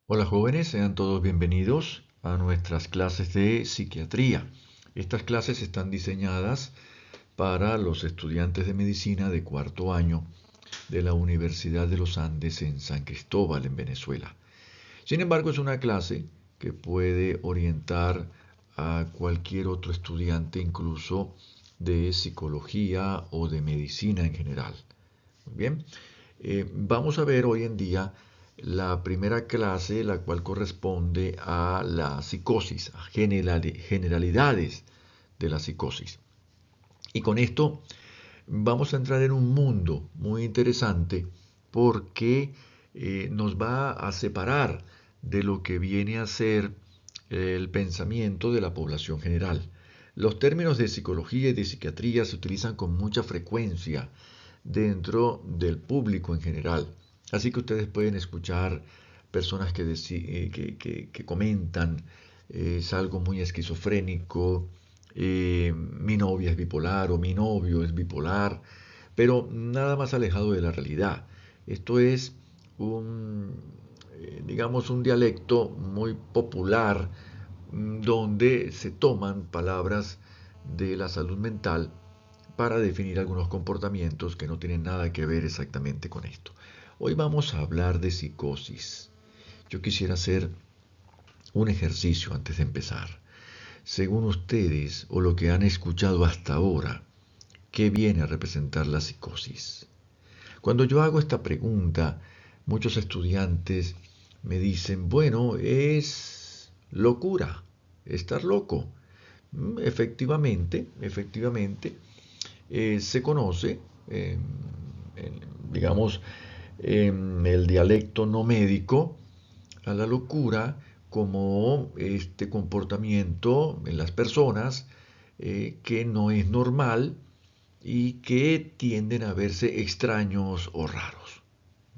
Hola jóvenes, sean todos bienvenidos a nuestras clases de psiquiatría. Estas clases están diseñadas para los estudiantes de medicina de cuarto año de la Universidad de los Andes en San Cristóbal, en Venezuela. Sin embargo, es una clase que puede orientar a cualquier otro estudiante, incluso de psicología o de medicina en general. Muy bien. Vamos a ver hoy en día la primera clase, la cual corresponde a la psicosis, a generalidades de la psicosis. Y con esto vamos a entrar en un mundo muy interesante porque nos va a separar de lo que viene a ser el pensamiento de la población general. Los términos de psicología y de psiquiatría se utilizan con mucha frecuencia dentro del público en general. Así que ustedes pueden escuchar personas que comentan, es algo muy esquizofrénico, mi novia es bipolar o mi novio es bipolar, pero nada más alejado de la realidad. Esto es digamos, un dialecto muy popular donde se toman palabras de la salud mental para definir algunos comportamientos que no tienen nada que ver exactamente con esto. Hoy vamos a hablar de psicosis. Yo quisiera hacer un ejercicio antes de empezar. Según ustedes o lo que han escuchado hasta ahora, ¿qué viene a representar la psicosis? Cuando yo hago esta pregunta, muchos estudiantes me dicen, bueno, es locura, estar loco. Efectivamente, se conoce, en, digamos, en el dialecto no médico, a la locura como este comportamiento en las personas que no es normal y que tienden a verse extraños o raros.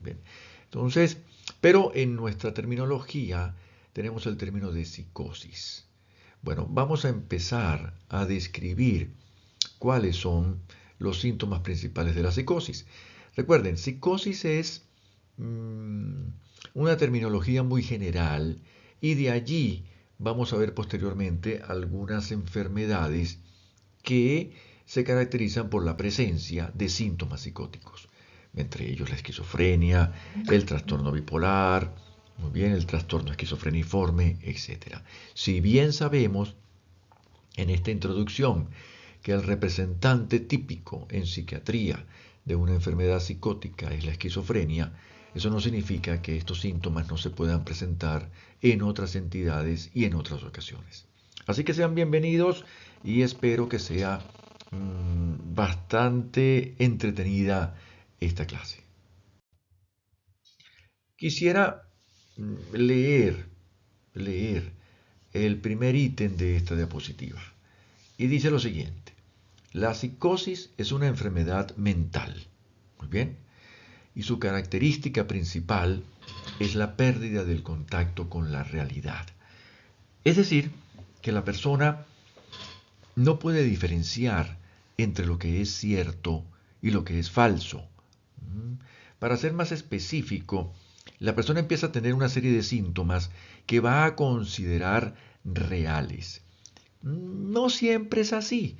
Bien. Entonces, pero en nuestra terminología tenemos el término de psicosis. Bueno, vamos a empezar a describir cuáles son los síntomas principales de la psicosis. Recuerden, psicosis es mm, una terminología muy general y de allí vamos a ver posteriormente algunas enfermedades que se caracterizan por la presencia de síntomas psicóticos, entre ellos la esquizofrenia, el trastorno bipolar, muy bien, el trastorno esquizofreniforme, etc. Si bien sabemos en esta introducción que el representante típico en psiquiatría de una enfermedad psicótica es la esquizofrenia, eso no significa que estos síntomas no se puedan presentar en otras entidades y en otras ocasiones. Así que sean bienvenidos y espero que sea bastante entretenida esta clase. Quisiera leer el primer ítem de esta diapositiva. Y dice lo siguiente: la psicosis es una enfermedad mental. Muy bien. Y su característica principal es la pérdida del contacto con la realidad. Es decir, que la persona no puede diferenciar entre lo que es cierto y lo que es falso. Para ser más específico, la persona empieza a tener una serie de síntomas que va a considerar reales. No siempre es así.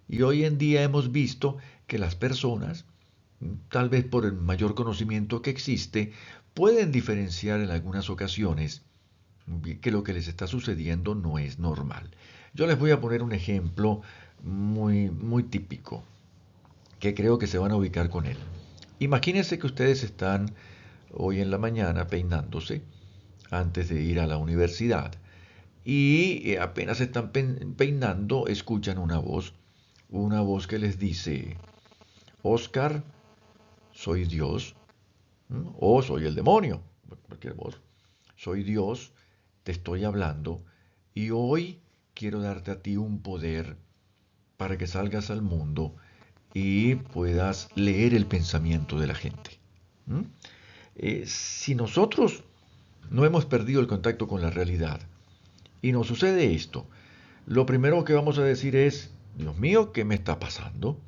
Y hoy en día hemos visto que las personas, tal vez por el mayor conocimiento que existe, pueden diferenciar en algunas ocasiones que lo que les está sucediendo no es normal. Yo les voy a poner un ejemplo muy típico, que creo que se van a ubicar con él. Imagínense que ustedes están hoy en la mañana peinándose antes de ir a la universidad y apenas están peinando, escuchan una voz que les dice: Oscar, soy Dios, o soy el demonio, cualquier voz. Soy Dios, te estoy hablando y hoy quiero darte a ti un poder para que salgas al mundo y puedas leer el pensamiento de la gente. ¿Mm? Si nosotros no hemos perdido el contacto con la realidad y nos sucede esto, lo primero que vamos a decir es: Dios mío, ¿qué me está pasando?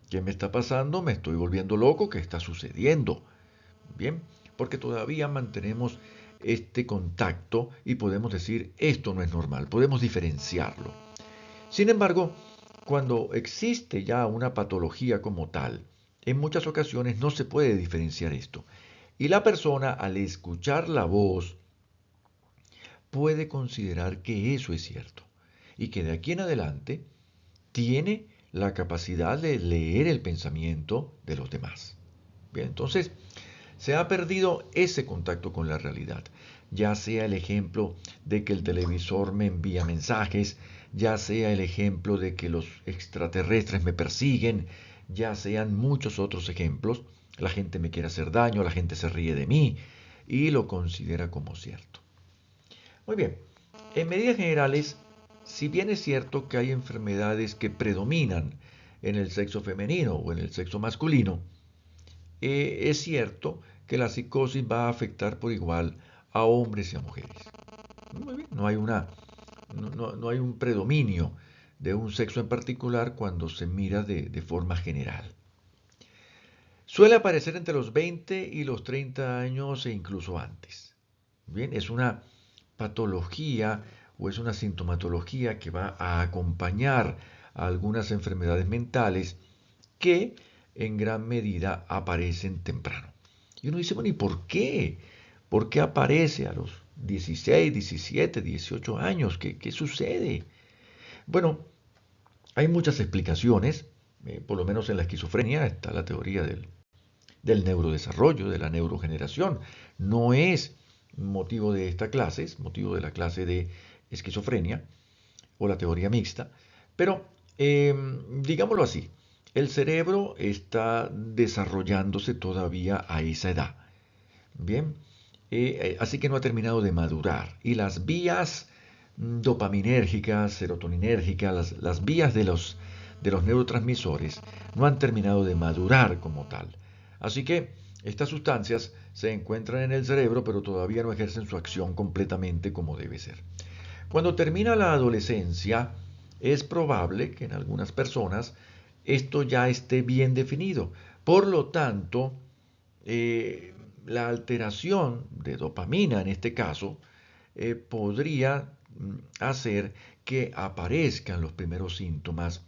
¿Qué me está pasando? Me estoy volviendo loco, ¿qué está sucediendo? Bien, porque todavía mantenemos este contacto y podemos decir esto no es normal, podemos diferenciarlo. Sin embargo, cuando existe ya una patología como tal, en muchas ocasiones no se puede diferenciar esto. Y la persona, al escuchar la voz, puede considerar que eso es cierto y que de aquí en adelante tiene la capacidad de leer el pensamiento de los demás. Bien, entonces se ha perdido ese contacto con la realidad, ya sea el ejemplo de que el televisor me envía mensajes, ya sea el ejemplo de que los extraterrestres me persiguen, ya sean muchos otros ejemplos. La gente me quiere hacer daño, la gente se ríe de mí y lo considera como cierto. Muy bien, en medidas generales, si bien es cierto que hay enfermedades que predominan en el sexo femenino o en el sexo masculino, es cierto que la psicosis va a afectar por igual a hombres y a mujeres. Muy bien, no hay un predominio de un sexo en particular cuando se mira de forma general. Suele aparecer entre los 20 y los 30 años e incluso antes. Bien, es una patología o es una sintomatología que va a acompañar a algunas enfermedades mentales que en gran medida aparecen temprano. Y uno dice, bueno, ¿y por qué? ¿Por qué aparece a los 16, 17, 18 años? ¿Qué sucede? Bueno, hay muchas explicaciones, por lo menos en la esquizofrenia está la teoría del neurodesarrollo, de la neurogeneración. No es motivo de esta clase, es motivo de la clase de esquizofrenia o la teoría mixta, pero digámoslo así, el cerebro está desarrollándose todavía a esa edad. Bien, así que no ha terminado de madurar. Y las vías dopaminérgicas, serotoninérgicas, las vías de los neurotransmisores no han terminado de madurar como tal. Así que estas sustancias se encuentran en el cerebro, pero todavía no ejercen su acción completamente como debe ser. Cuando termina la adolescencia, es probable que en algunas personas esto ya esté bien definido. Por lo tanto, la alteración de dopamina en este caso podría hacer que aparezcan los primeros síntomas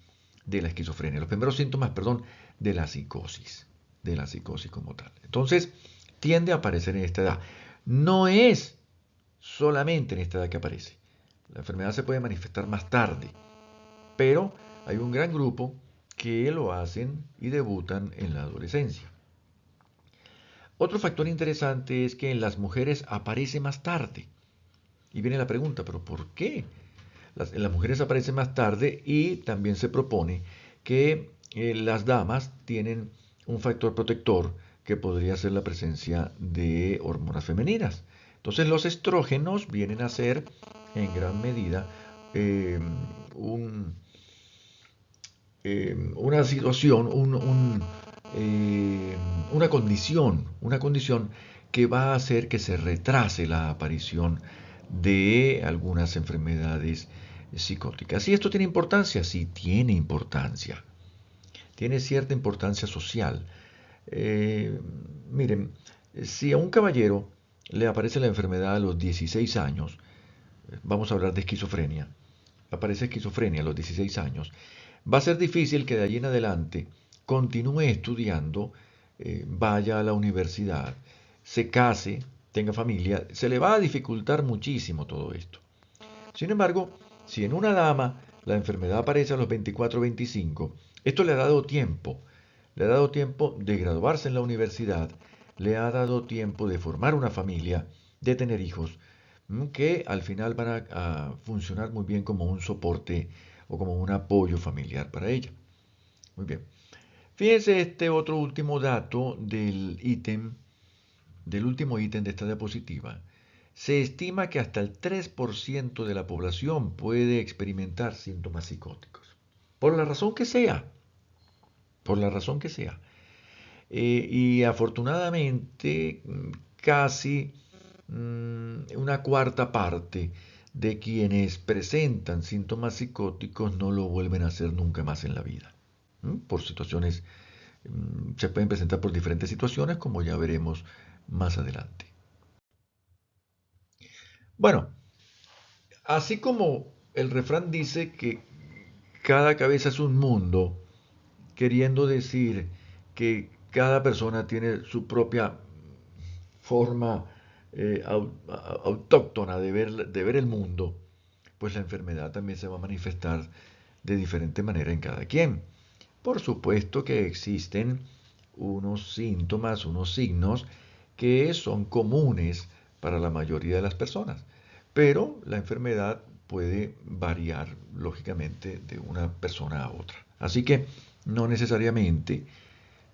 de la esquizofrenia, los primeros síntomas, perdón, de la psicosis como tal. Entonces, tiende a aparecer en esta edad. No es solamente en esta edad que aparece. La enfermedad se puede manifestar más tarde, pero hay un gran grupo que lo hacen y debutan en la adolescencia. Otro factor interesante es que en las mujeres aparece más tarde. Y viene la pregunta, ¿pero por qué? En las mujeres aparece más tarde y también se propone que las damas tienen un factor protector que podría ser la presencia de hormonas femeninas. Entonces los estrógenos vienen a ser en gran medida eh, un, una situación, una condición que va a hacer que se retrase la aparición de algunas enfermedades psicóticas. ¿Y esto tiene importancia? Sí, tiene importancia. Tiene cierta importancia social. Eh, Miren, si a un caballero le aparece la enfermedad a los 16 años, vamos a hablar de esquizofrenia, aparece esquizofrenia a los 16 años, va a ser difícil que de allí en adelante continúe estudiando, vaya a la universidad, se case, tenga familia, se le va a dificultar muchísimo todo esto. Sin embargo, si en una dama la enfermedad aparece a los 24 o 25, esto le ha dado tiempo de graduarse en la universidad, le ha dado tiempo de formar una familia, de tener hijos, que al final van a funcionar muy bien como un soporte o como un apoyo familiar para ella. Muy bien. Fíjense este otro último dato del último ítem de esta diapositiva. Se estima que hasta el 3% de la población puede experimentar síntomas psicóticos. Por la razón que sea. Por la razón que sea. Y afortunadamente casi una cuarta parte de quienes presentan síntomas psicóticos no lo vuelven a hacer nunca más en la vida. Por situaciones, se pueden presentar por diferentes situaciones, como ya veremos más adelante. Bueno, así como el refrán dice que cada cabeza es un mundo, queriendo decir que cada persona tiene su propia forma autóctona de ver el mundo, pues la enfermedad también se va a manifestar de diferente manera en cada quien. Por supuesto que existen unos síntomas, unos signos que son comunes para la mayoría de las personas, pero la enfermedad puede variar lógicamente de una persona a otra. Así que no necesariamente,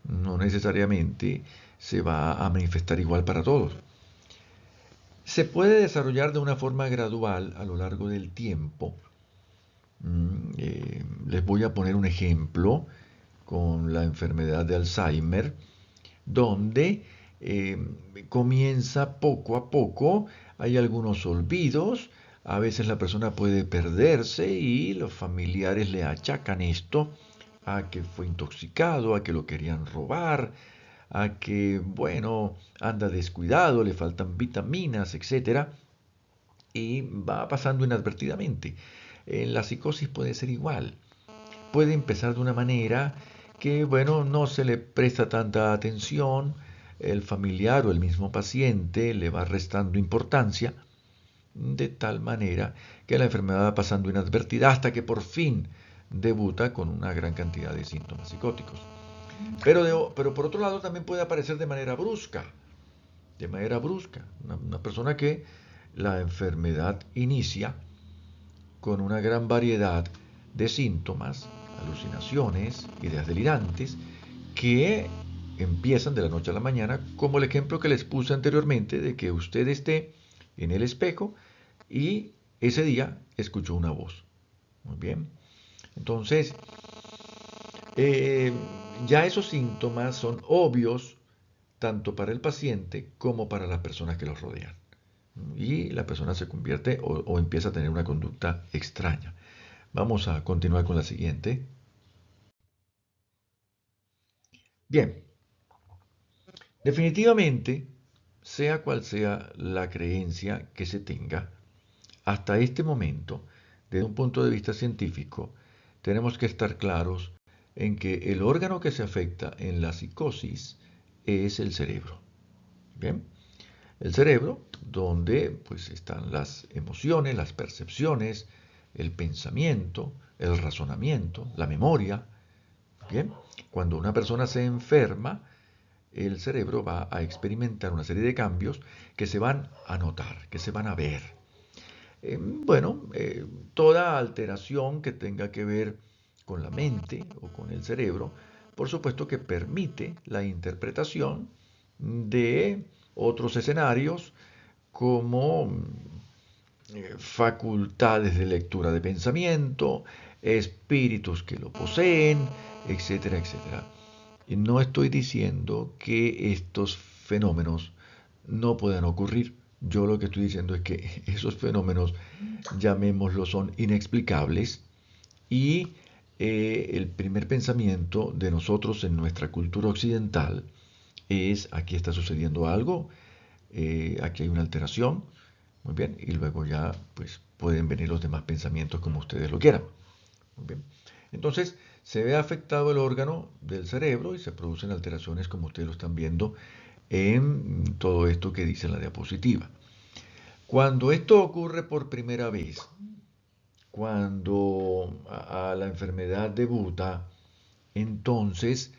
no necesariamente se va a manifestar igual para todos. Se puede desarrollar de una forma gradual a lo largo del tiempo. Les voy a poner un ejemplo con la enfermedad de Alzheimer, donde comienza poco a poco, hay algunos olvidos, a veces la persona puede perderse y los familiares le achacan esto a que fue intoxicado, a que lo querían robar, a que, bueno, anda descuidado, le faltan vitaminas, etcétera, y va pasando inadvertidamente. En la psicosis puede ser igual. Puede empezar de una manera que, bueno, no se le presta tanta atención, el familiar o el mismo paciente le va restando importancia, de tal manera que la enfermedad va pasando inadvertida hasta que por fin debuta con una gran cantidad de síntomas psicóticos. Pero por otro lado también puede aparecer de manera brusca. Una persona que la enfermedad inicia con una gran variedad de síntomas, alucinaciones, ideas delirantes, que empiezan de la noche a la mañana, como el ejemplo que les puse anteriormente de que usted esté en el espejo y ese día escuchó una voz. Muy bien. Entonces, eh, ya esos síntomas son obvios tanto para el paciente como para las personas que los rodean. Y la persona se convierte o empieza a tener una conducta extraña. Vamos a continuar con la siguiente. Bien, definitivamente, sea cual sea la creencia que se tenga, hasta este momento, desde un punto de vista científico, tenemos que estar claros en que el órgano que se afecta en la psicosis es el cerebro. Bien, el cerebro, donde pues están las emociones, las percepciones, el pensamiento, el razonamiento, la memoria. Bien, cuando una persona se enferma, el cerebro va a experimentar una serie de cambios que se van a notar, que se van a ver. Bueno, toda alteración que tenga que ver con la mente o con el cerebro, por supuesto que permite la interpretación de otros escenarios como facultades de lectura de pensamiento, espíritus que lo poseen, etcétera, etcétera. Y no estoy diciendo que estos fenómenos no puedan ocurrir. Yo lo que estoy diciendo es que esos fenómenos, llamémoslo, son inexplicables y el primer pensamiento de nosotros en nuestra cultura occidental es: aquí está sucediendo algo, aquí hay una alteración, muy bien, y luego ya pues pueden venir los demás pensamientos como ustedes lo quieran. Muy bien. Entonces, se ve afectado el órgano del cerebro y se producen alteraciones como ustedes lo están viendo en todo esto que dice la diapositiva. Cuando esto ocurre por primera vez, cuando a la enfermedad debuta, entonces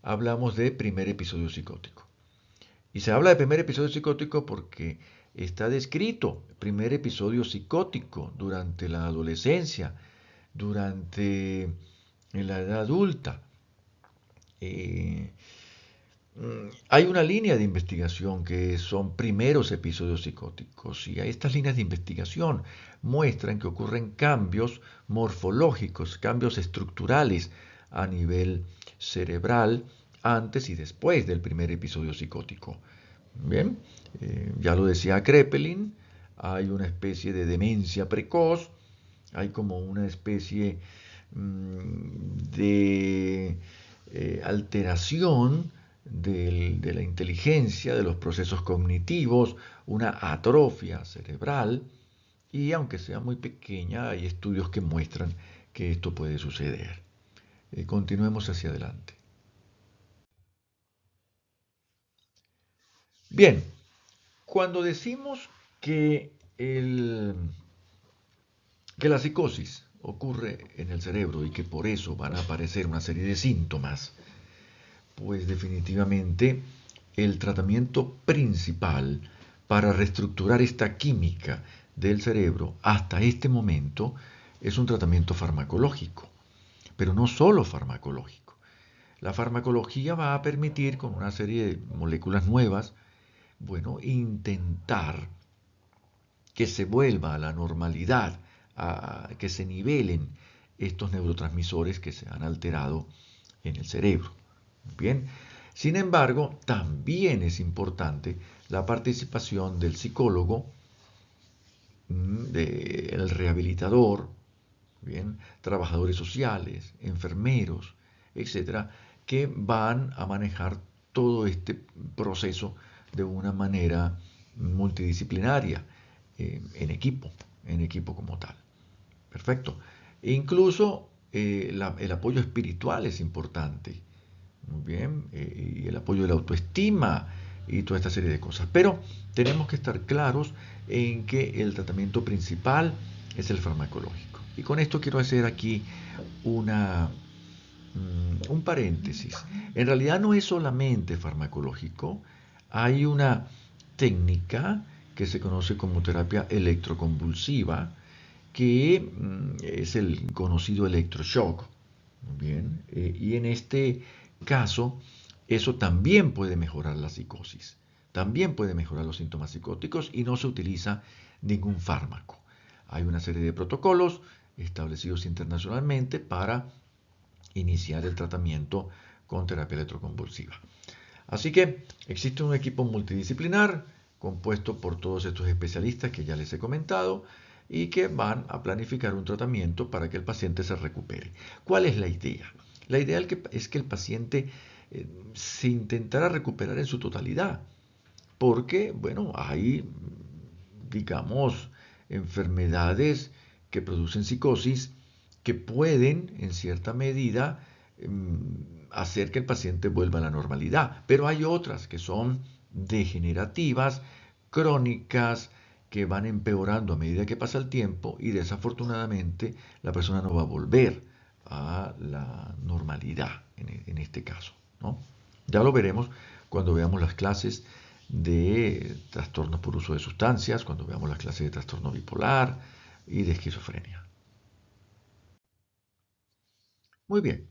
hablamos de primer episodio psicótico. Y se habla de primer episodio psicótico porque está descrito el primer episodio psicótico durante la adolescencia, durante la edad adulta. Eh, Hay una línea de investigación que son primeros episodios psicóticos y estas líneas de investigación muestran que ocurren cambios morfológicos, cambios estructurales a nivel cerebral antes y después del primer episodio psicótico. Bien, ya lo decía Kraepelin, hay una especie de demencia precoz, hay como una especie de alteración de la inteligencia, de los procesos cognitivos, una atrofia cerebral, y aunque sea muy pequeña, hay estudios que muestran que esto puede suceder. Continuemos hacia adelante. Bien, cuando decimos que la psicosis ocurre en el cerebro y que por eso van a aparecer una serie de síntomas, pues definitivamente el tratamiento principal para reestructurar esta química del cerebro hasta este momento es un tratamiento farmacológico, pero no solo farmacológico. La farmacología va a permitir, con una serie de moléculas nuevas, bueno, intentar que se vuelva a la normalidad, a que se nivelen estos neurotransmisores que se han alterado en el cerebro. Bien, sin embargo, también es importante la participación del psicólogo, del rehabilitador, bien, trabajadores sociales, enfermeros, etcétera, que van a manejar todo este proceso de una manera multidisciplinaria, en equipo como tal. Perfecto. E incluso el apoyo espiritual es importante. Muy bien. Y el apoyo de la autoestima y toda esta serie de cosas. Pero tenemos que estar claros en que el tratamiento principal es el farmacológico. Y con esto quiero hacer aquí un paréntesis. En realidad no es solamente farmacológico, hay una técnica que se conoce como terapia electroconvulsiva, que es el conocido electroshock. Bien, y en este caso, eso también puede mejorar la psicosis, también puede mejorar los síntomas psicóticos y no se utiliza ningún fármaco. Hay una serie de protocolos establecidos internacionalmente para iniciar el tratamiento con terapia electroconvulsiva. Así que existe un equipo multidisciplinar compuesto por todos estos especialistas que ya les he comentado y que van a planificar un tratamiento para que el paciente se recupere. ¿Cuál es la idea? La idea es que el paciente se intentara recuperar en su totalidad, porque, bueno, hay, digamos, enfermedades que producen psicosis que pueden, en cierta medida, hacer que el paciente vuelva a la normalidad. Pero hay otras que son degenerativas, crónicas, que van empeorando a medida que pasa el tiempo y desafortunadamente la persona no va a volver a la normalidad en este caso, ¿no? Ya lo veremos cuando veamos las clases de trastornos por uso de sustancias, cuando veamos las clases de trastorno bipolar y de esquizofrenia. Muy bien,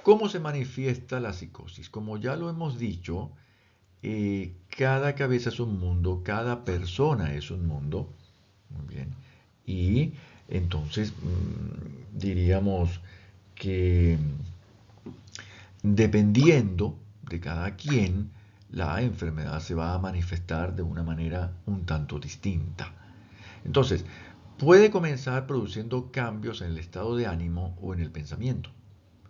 ¿cómo se manifiesta la psicosis? Como ya lo hemos dicho, cada cabeza es un mundo, cada persona es un mundo. Muy bien. Y entonces diríamos que dependiendo de cada quien, la enfermedad se va a manifestar de una manera un tanto distinta. Entonces, puede comenzar produciendo cambios en el estado de ánimo o en el pensamiento.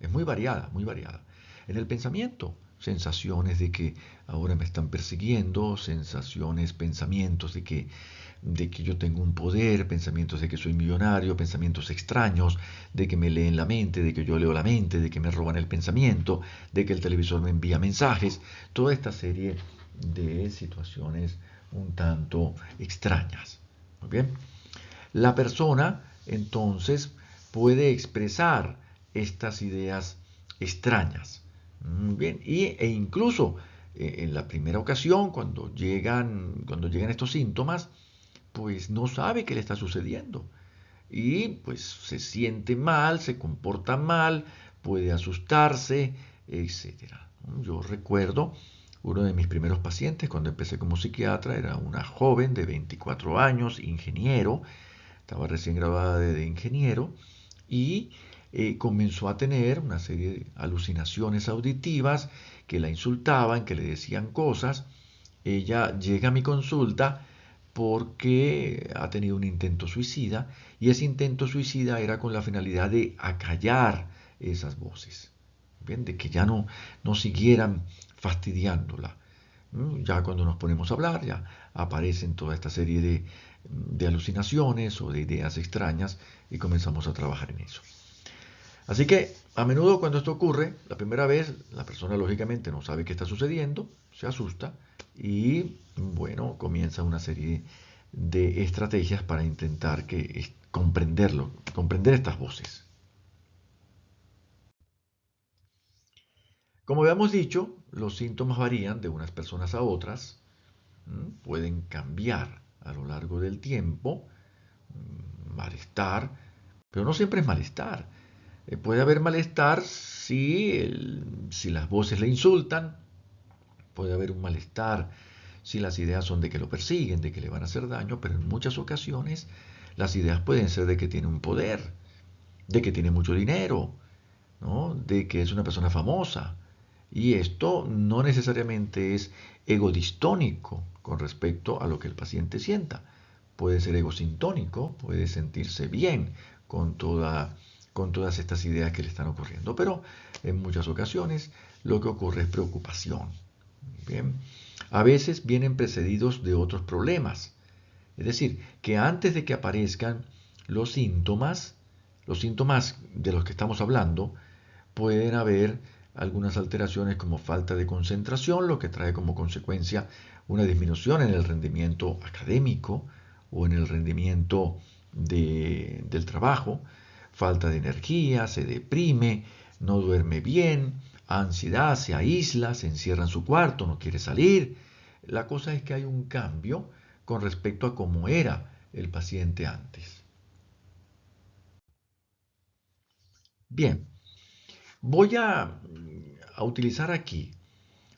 Es muy variada, muy variada. En el pensamiento, sensaciones de que ahora me están persiguiendo, sensaciones, pensamientos de que yo tengo un poder, pensamientos de que soy millonario, pensamientos extraños, de que me leen la mente, de que yo leo la mente, de que me roban el pensamiento, de que el televisor me envía mensajes, toda esta serie de situaciones un tanto extrañas. Muy bien. La persona entonces puede expresar estas ideas extrañas. Muy bien. E incluso en la primera ocasión, cuando llegan estos síntomas, pues no sabe qué le está sucediendo. Y pues se siente mal, se comporta mal, puede asustarse, etcétera. Yo recuerdo uno de mis primeros pacientes cuando empecé como psiquiatra, era una joven de 24 años, ingeniero, estaba recién graduada de ingeniero y comenzó a tener una serie de alucinaciones auditivas que la insultaban, que le decían cosas. Ella llega a mi consulta porque ha tenido un intento suicida y ese intento suicida era con la finalidad de acallar esas voces, ¿bien? De que ya no siguieran fastidiándola. Ya cuando nos ponemos a hablar, ya aparecen toda esta serie de alucinaciones o de ideas extrañas y comenzamos a trabajar en eso. Así que a menudo cuando esto ocurre, la primera vez, la persona lógicamente no sabe qué está sucediendo, se asusta y bueno, comienza una serie de estrategias para intentar comprenderlo, comprender estas voces. Como habíamos dicho, los síntomas varían de unas personas a otras, pueden cambiar a lo largo del tiempo, malestar, pero no siempre es malestar. Puede haber malestar si las voces le insultan, puede haber un malestar si las ideas son de que lo persiguen, de que le van a hacer daño, pero en muchas ocasiones las ideas pueden ser de que tiene un poder, de que tiene mucho dinero, ¿no? De que es una persona famosa. Y esto no necesariamente es egodistónico con respecto a lo que el paciente sienta. Puede ser egosintónico, puede sentirse bien con, con todas estas ideas que le están ocurriendo. Pero en muchas ocasiones lo que ocurre es preocupación. Bien. A veces vienen precedidos de otros problemas. Es decir, que antes de que aparezcan los síntomas de los que estamos hablando, pueden haber algunas alteraciones como falta de concentración, lo que trae como consecuencia una disminución en el rendimiento académico o en el rendimiento del trabajo, falta de energía, se deprime, no duerme bien, ansiedad, se aísla, se encierra en su cuarto, no quiere salir. La cosa es que hay un cambio con respecto a cómo era el paciente antes. Bien, voy a utilizar aquí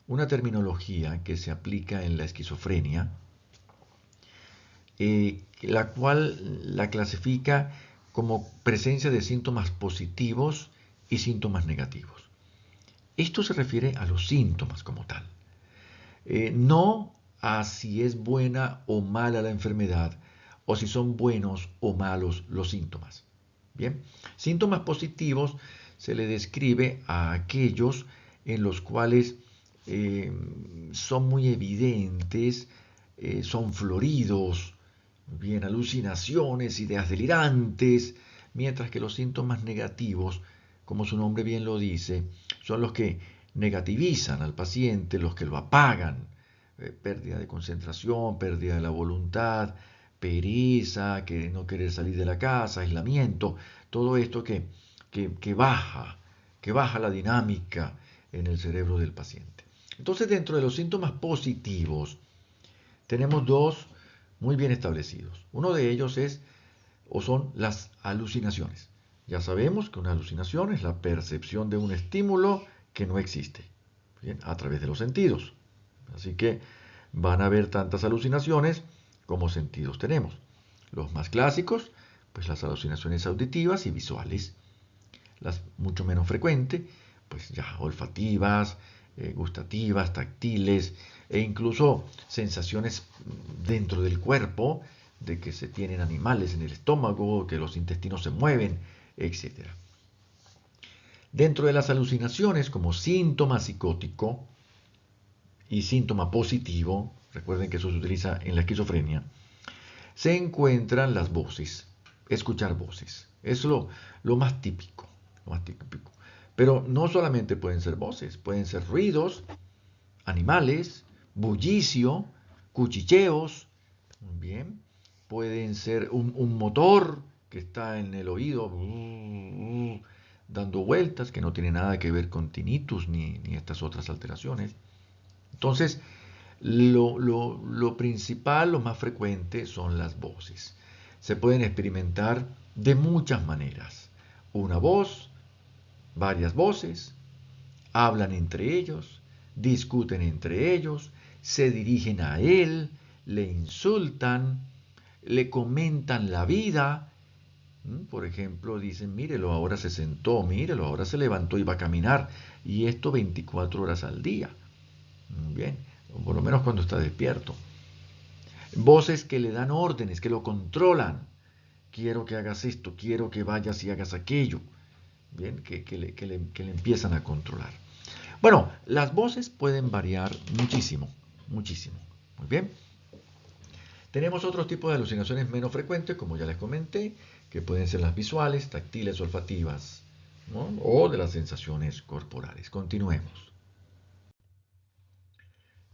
una terminología que se aplica en la esquizofrenia, la cual la clasifica como presencia de síntomas positivos y síntomas negativos. Esto se refiere a los síntomas como tal, no a si es buena o mala la enfermedad o si son buenos o malos los síntomas. Bien, síntomas positivos se le describe a aquellos en los cuales son muy evidentes, son floridos, bien, alucinaciones, ideas delirantes, mientras que los síntomas negativos, como su nombre bien lo dice, son los que negativizan al paciente, los que lo apagan, pérdida de concentración, pérdida de la voluntad, pereza, que no querer salir de la casa, aislamiento, todo esto que baja la dinámica en el cerebro del paciente. Entonces, dentro de los síntomas positivos, tenemos dos muy bien establecidos. Uno de ellos es o son las alucinaciones. Ya sabemos que una alucinación es la percepción de un estímulo que no existe, ¿bien? A través de los sentidos. Así que van a haber tantas alucinaciones como sentidos tenemos. Los más clásicos, pues las alucinaciones auditivas y visuales. Las mucho menos frecuentes, pues ya olfativas, gustativas, táctiles e incluso sensaciones dentro del cuerpo de que se tienen animales en el estómago, que los intestinos se mueven, etc. Dentro de las alucinaciones como síntoma psicótico y síntoma positivo, recuerden que eso se utiliza en la esquizofrenia, se encuentran las voces, escuchar voces. Es lo más típico, lo más típico. Pero no solamente pueden ser voces, pueden ser ruidos, animales, bullicio, cuchicheos, bien, pueden ser un motor que está en el oído dando vueltas, que no tiene nada que ver con tinnitus ni estas otras alteraciones. Entonces, lo principal, lo más frecuente son las voces. Se pueden experimentar de muchas maneras. Una voz, varias voces, hablan entre ellos, discuten entre ellos, se dirigen a él, le insultan, le comentan la vida. Por ejemplo, dicen, mírelo, ahora se sentó, mírelo, ahora se levantó y va a caminar. Y esto 24 horas al día. Bien, por lo menos cuando está despierto. Voces que le dan órdenes, que lo controlan. Quiero que hagas esto, quiero que vayas y hagas aquello. Bien, que le empiezan a controlar. Bueno, las voces pueden variar muchísimo, muchísimo. Muy bien. Tenemos otros tipos de alucinaciones menos frecuentes, como ya les comenté, que pueden ser las visuales, táctiles, olfativas, ¿no? O de las sensaciones corporales. Continuemos.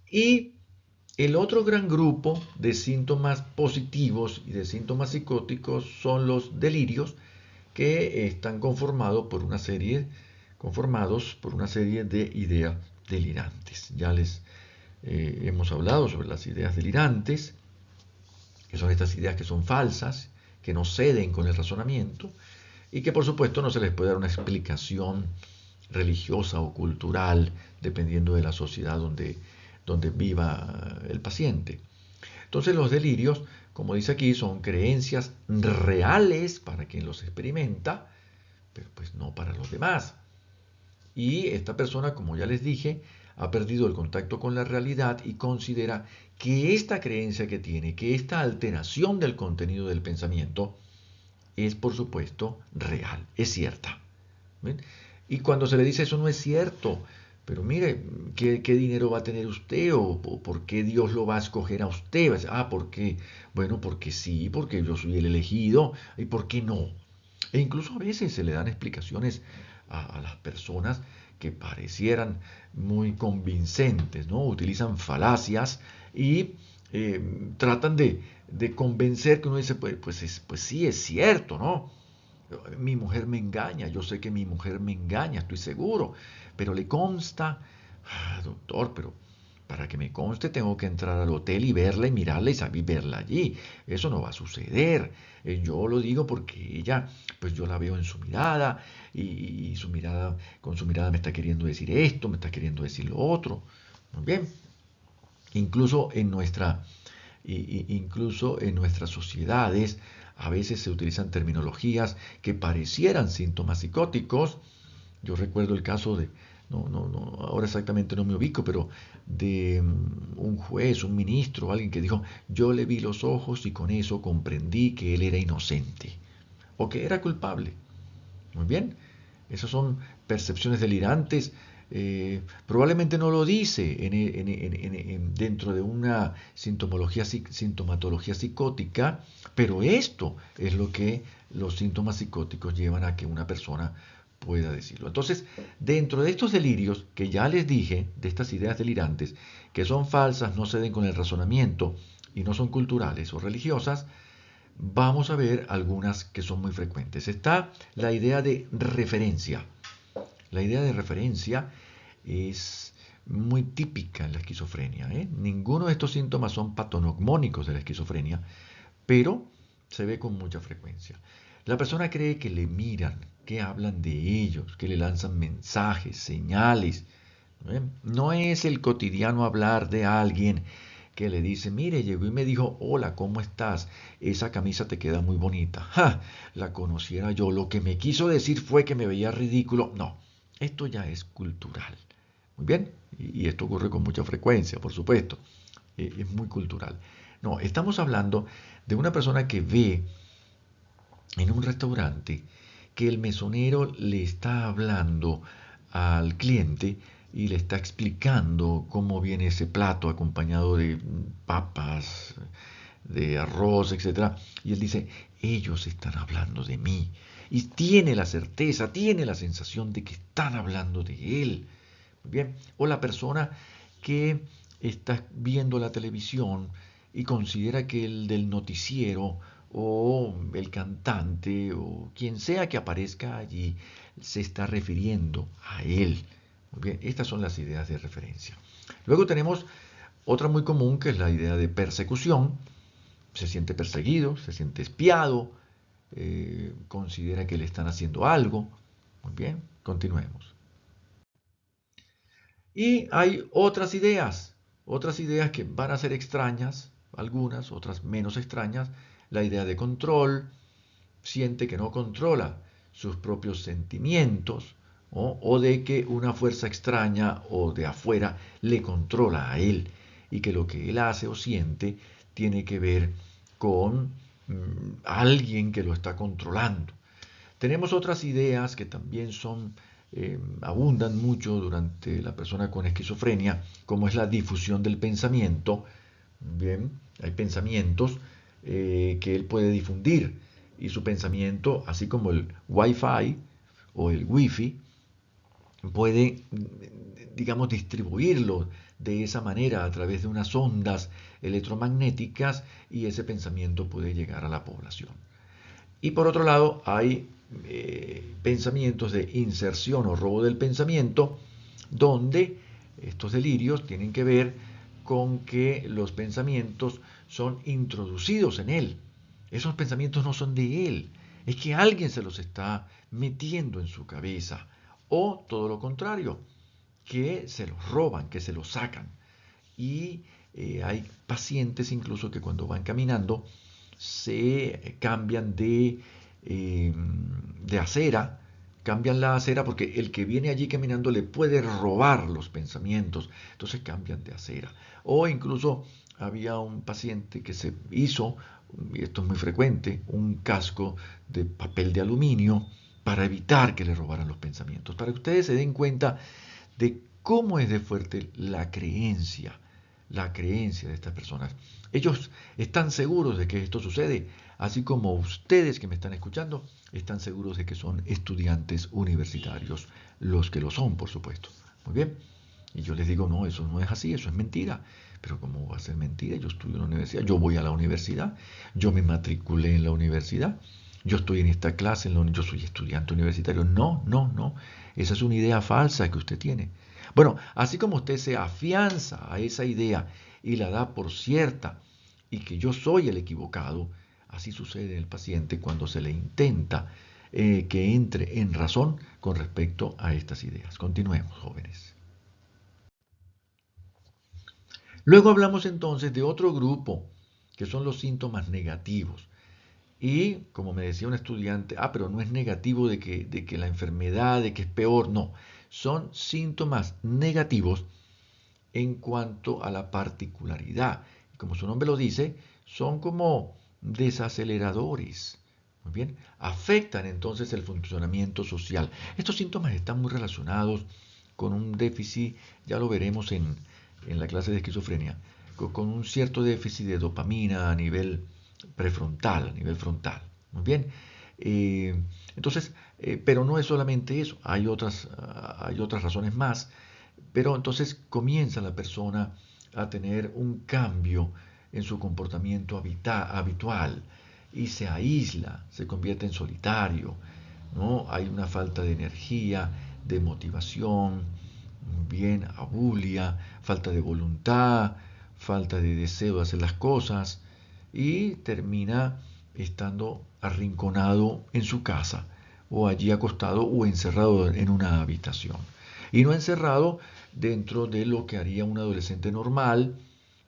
Y el otro gran grupo de síntomas positivos y de síntomas psicóticos son los delirios, que están conformados por una serie de ideas delirantes. Ya les hemos hablado sobre las ideas delirantes, que son estas ideas que son falsas, que no ceden con el razonamiento y que por supuesto no se les puede dar una explicación religiosa o cultural dependiendo de la sociedad donde viva el paciente. Entonces los delirios, como dice aquí, son creencias reales para quien los experimenta, pero pues no para los demás. Y esta persona, como ya les dije, ha perdido el contacto con la realidad y considera que esta creencia que tiene, que esta alteración del contenido del pensamiento, es por supuesto real, es cierta. ¿Ven? Y cuando se le dice eso no es cierto, pero mire, ¿qué dinero va a tener usted? ¿O por qué Dios lo va a escoger a usted? ¿Por qué? Bueno, porque sí, porque yo soy el elegido. ¿Y por qué no? E incluso a veces se le dan explicaciones a las personas que parecieran muy convincentes, ¿no? Utilizan falacias y tratan de convencer que uno dice, pues sí, es cierto, ¿no? Mi mujer me engaña, yo sé que mi mujer me engaña, estoy seguro, pero le consta, doctor, pero para que me conste tengo que entrar al hotel y verla y mirarla y saber verla allí. Eso no va a suceder. Yo lo digo porque ella, pues yo la veo en su mirada y su mirada, con su mirada me está queriendo decir esto, me está queriendo decir lo otro. Muy bien. Incluso en incluso en nuestras sociedades a veces se utilizan terminologías que parecieran síntomas psicóticos. Yo recuerdo el caso de, no, ahora exactamente no me ubico, pero de un juez, un ministro, alguien que dijo, yo le vi los ojos y con eso comprendí que él era inocente o que era culpable. Muy bien, esas son percepciones delirantes. Probablemente no lo dice dentro de una sintomatología psicótica, pero esto es lo que los síntomas psicóticos llevan a que una persona pueda decirlo. Entonces, dentro de estos delirios que ya les dije, de estas ideas delirantes, que son falsas, no ceden con el razonamiento y no son culturales o religiosas, vamos a ver algunas que son muy frecuentes. Está la idea de referencia. La idea de referencia es muy típica en la esquizofrenia, ¿eh? Ninguno de estos síntomas son patognomónicos de la esquizofrenia, pero se ve con mucha frecuencia. La persona cree que le miran, que hablan de ellos, que le lanzan mensajes, señales. No es el cotidiano hablar de alguien que le dice, mire, llegó y me dijo, hola, ¿cómo estás? Esa camisa te queda muy bonita. ¡Ja! La conociera yo. Lo que me quiso decir fue que me veía ridículo. No, esto ya es cultural. Muy bien, y esto ocurre con mucha frecuencia, por supuesto. Es muy cultural. No, estamos hablando de una persona que ve en un restaurante que el mesonero le está hablando al cliente y le está explicando cómo viene ese plato acompañado de papas, de arroz, etcétera. Y él dice, ellos están hablando de mí. Y tiene la certeza, tiene la sensación de que están hablando de él. Muy bien. O la persona que está viendo la televisión y considera que el del noticiero o el cantante o quien sea que aparezca allí se está refiriendo a él. Muy bien, estas son las ideas de referencia. Luego tenemos otra muy común que es la idea de persecución. Se siente perseguido, se siente espiado, considera que le están haciendo algo. Muy bien, continuemos. Y hay otras ideas que van a ser extrañas, algunas, otras menos extrañas. La idea de control, siente que no controla sus propios sentimientos, ¿no? O de que una fuerza extraña o de afuera le controla a él y que lo que él hace o siente tiene que ver con alguien que lo está controlando. Tenemos otras ideas que también son abundan mucho durante la persona con esquizofrenia, como es la difusión del pensamiento. Bien, hay pensamientos que él puede difundir y su pensamiento, así como el Wi-Fi o el Wi-Fi, puede, digamos, distribuirlo de esa manera a través de unas ondas electromagnéticas y ese pensamiento puede llegar a la población. Y por otro lado, hay pensamientos de inserción o robo del pensamiento, donde estos delirios tienen que ver con que los pensamientos son introducidos en él. Esos pensamientos no son de él, es que alguien se los está metiendo en su cabeza. O todo lo contrario, que se los roban, que se los sacan. Y hay pacientes incluso que cuando van caminando se cambian de acera, cambian la acera porque el que viene allí caminando le puede robar los pensamientos, entonces cambian de acera. O incluso había un paciente que se hizo, y esto es muy frecuente, un casco de papel de aluminio para evitar que le robaran los pensamientos, para que ustedes se den cuenta de cómo es de fuerte la creencia de estas personas. Ellos están seguros de que esto sucede, así como ustedes que me están escuchando están seguros de que son estudiantes universitarios, los que lo son, por supuesto. Muy bien. Y yo les digo, no, eso no es así, eso es mentira. Pero ¿cómo va a ser mentira? Yo estudio en la universidad, yo voy a la universidad, yo me matriculé en la universidad, yo estoy en esta clase, yo soy estudiante universitario. No, no, no. Esa es una idea falsa que usted tiene. Bueno, así como usted se afianza a esa idea y la da por cierta y que yo soy el equivocado, así sucede en el paciente cuando se le intenta que entre en razón con respecto a estas ideas. Continuemos, jóvenes. Luego hablamos entonces de otro grupo, que son los síntomas negativos. Y como me decía un estudiante, pero no es negativo de que la enfermedad, de que es peor, no. Son síntomas negativos en cuanto a la particularidad. Como su nombre lo dice, son como desaceleradores. Muy bien, afectan entonces el funcionamiento social. Estos síntomas están muy relacionados con un déficit, ya lo veremos en la clase de esquizofrenia, con un cierto déficit de dopamina a nivel prefrontal, a nivel frontal. Muy bien. Eh, entonces, pero no es solamente eso, hay otras razones más, pero entonces comienza la persona a tener un cambio en su comportamiento habitual y se aísla, se convierte en solitario, ¿no? Hay una falta de energía, de motivación, bien, abulia, falta de voluntad, falta de deseo de hacer las cosas y termina estando arrinconado en su casa o allí acostado o encerrado en una habitación. Y no encerrado dentro de lo que haría un adolescente normal,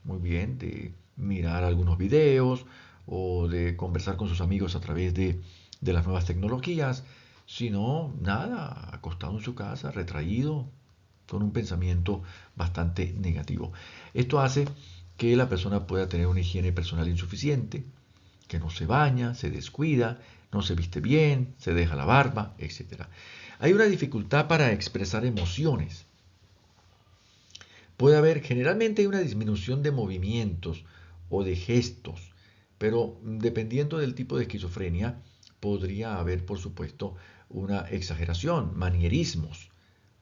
muy bien, de mirar algunos videos o de conversar con sus amigos a través de las nuevas tecnologías, sino nada, acostado en su casa, retraído, con un pensamiento bastante negativo. Esto hace que la persona pueda tener una higiene personal insuficiente, que no se baña, se descuida, no se viste bien, se deja la barba, etc. Hay una dificultad para expresar emociones. Puede haber, generalmente hay una disminución de movimientos o de gestos, pero dependiendo del tipo de esquizofrenia, podría haber, por supuesto, una exageración, manierismos,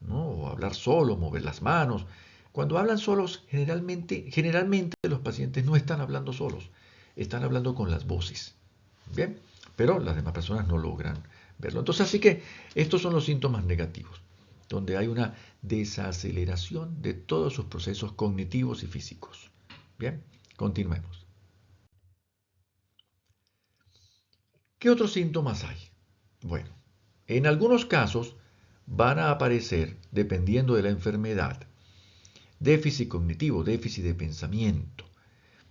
¿no? O hablar solo, mover las manos. Cuando hablan solos, generalmente los pacientes no están hablando solos, están hablando con las voces. Bien, pero las demás personas no logran verlo. Entonces, así que estos son los síntomas negativos, donde hay una desaceleración de todos sus procesos cognitivos y físicos. Bien, continuemos. ¿Qué otros síntomas hay? Bueno, en algunos casos van a aparecer, dependiendo de la enfermedad, déficit cognitivo, déficit de pensamiento.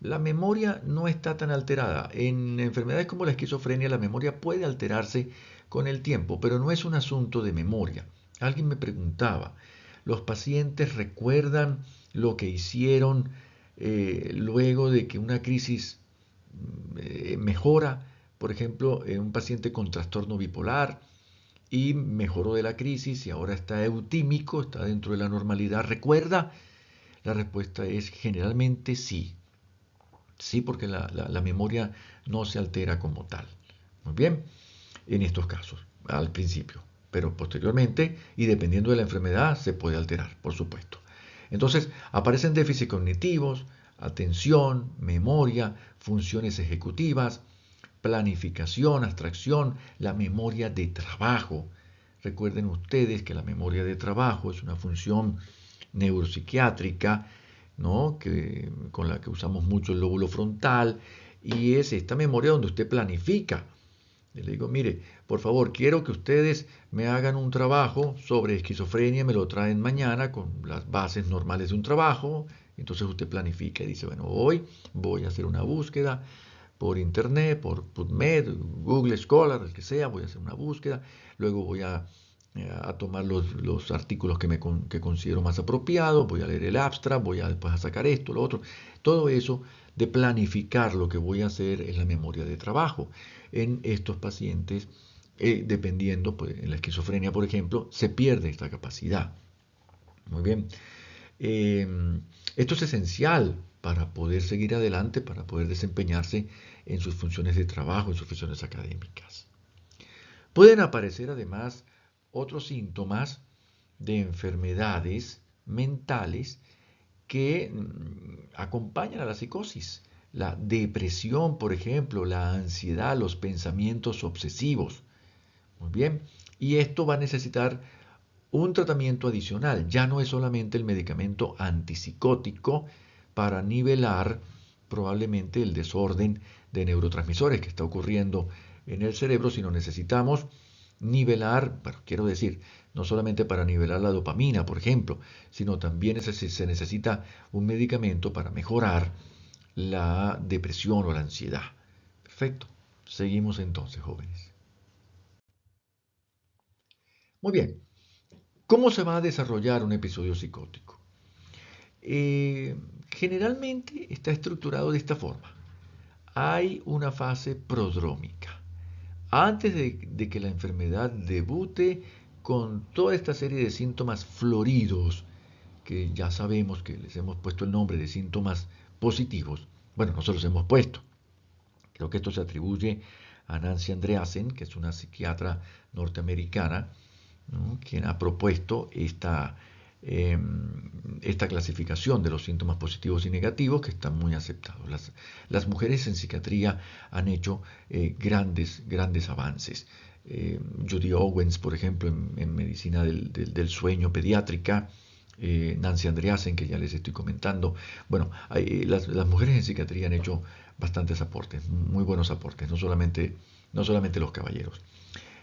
La memoria no está tan alterada. En enfermedades como la esquizofrenia, la memoria puede alterarse con el tiempo, pero no es un asunto de memoria. Alguien me preguntaba, ¿los pacientes recuerdan lo que hicieron luego de que una crisis mejora? Por ejemplo, un paciente con trastorno bipolar y mejoró de la crisis y ahora está eutímico, está dentro de la normalidad. ¿Recuerda? La respuesta es generalmente sí. Sí, porque la memoria no se altera como tal. Muy bien, en estos casos, al principio. Pero posteriormente, y dependiendo de la enfermedad, se puede alterar, por supuesto. Entonces, aparecen déficits cognitivos, atención, memoria, funciones ejecutivas, planificación, abstracción, la memoria de trabajo. Recuerden ustedes que la memoria de trabajo es una función neuropsiquiátrica, ¿no? Con la que usamos mucho el lóbulo frontal, y es esta memoria donde usted planifica. Y le digo, mire, por favor, quiero que ustedes me hagan un trabajo sobre esquizofrenia, me lo traen mañana con las bases normales de un trabajo. Entonces usted planifica y dice, bueno, hoy voy a hacer una búsqueda por internet, por PubMed, Google Scholar, el que sea, voy a hacer una búsqueda, luego voy a tomar los artículos que considero más apropiados, voy a leer el abstract, voy a después a sacar esto, lo otro. Todo eso de planificar lo que voy a hacer es la memoria de trabajo. En estos pacientes, dependiendo, pues, en la esquizofrenia, por ejemplo, se pierde esta capacidad. Muy bien. Eh, Esto es esencial para poder seguir adelante, para poder desempeñarse en sus funciones de trabajo, en sus funciones académicas. Pueden aparecer además otros síntomas de enfermedades mentales que acompañan a la psicosis. La depresión, por ejemplo, la ansiedad, los pensamientos obsesivos. Muy bien. Y esto va a necesitar un tratamiento adicional. Ya no es solamente el medicamento antipsicótico para nivelar probablemente el desorden de neurotransmisores que está ocurriendo en el cerebro, sino necesitamos nivelar, bueno, quiero decir, no solamente para nivelar la dopamina, por ejemplo, sino también se necesita un medicamento para mejorar la depresión o la ansiedad. Perfecto. Seguimos entonces, jóvenes. Muy bien. ¿Cómo se va a desarrollar un episodio psicótico? Eh, Generalmente está estructurado de esta forma. Hay una fase prodrómica. Antes de que la enfermedad debute con toda esta serie de síntomas floridos, que ya sabemos que les hemos puesto el nombre de síntomas positivos, bueno, nosotros hemos puesto. Creo que esto se atribuye a Nancy Andreasen, que es una psiquiatra norteamericana, ¿no?, quien ha propuesto eh, esta clasificación de los síntomas positivos y negativos que están muy aceptados. Las mujeres en psiquiatría han hecho grandes avances. Judy Owens, por ejemplo, en medicina del sueño pediátrica, Nancy Andreasen, que ya les estoy comentando. Bueno, las mujeres en psiquiatría han hecho bastantes aportes, muy buenos aportes, no solamente los caballeros.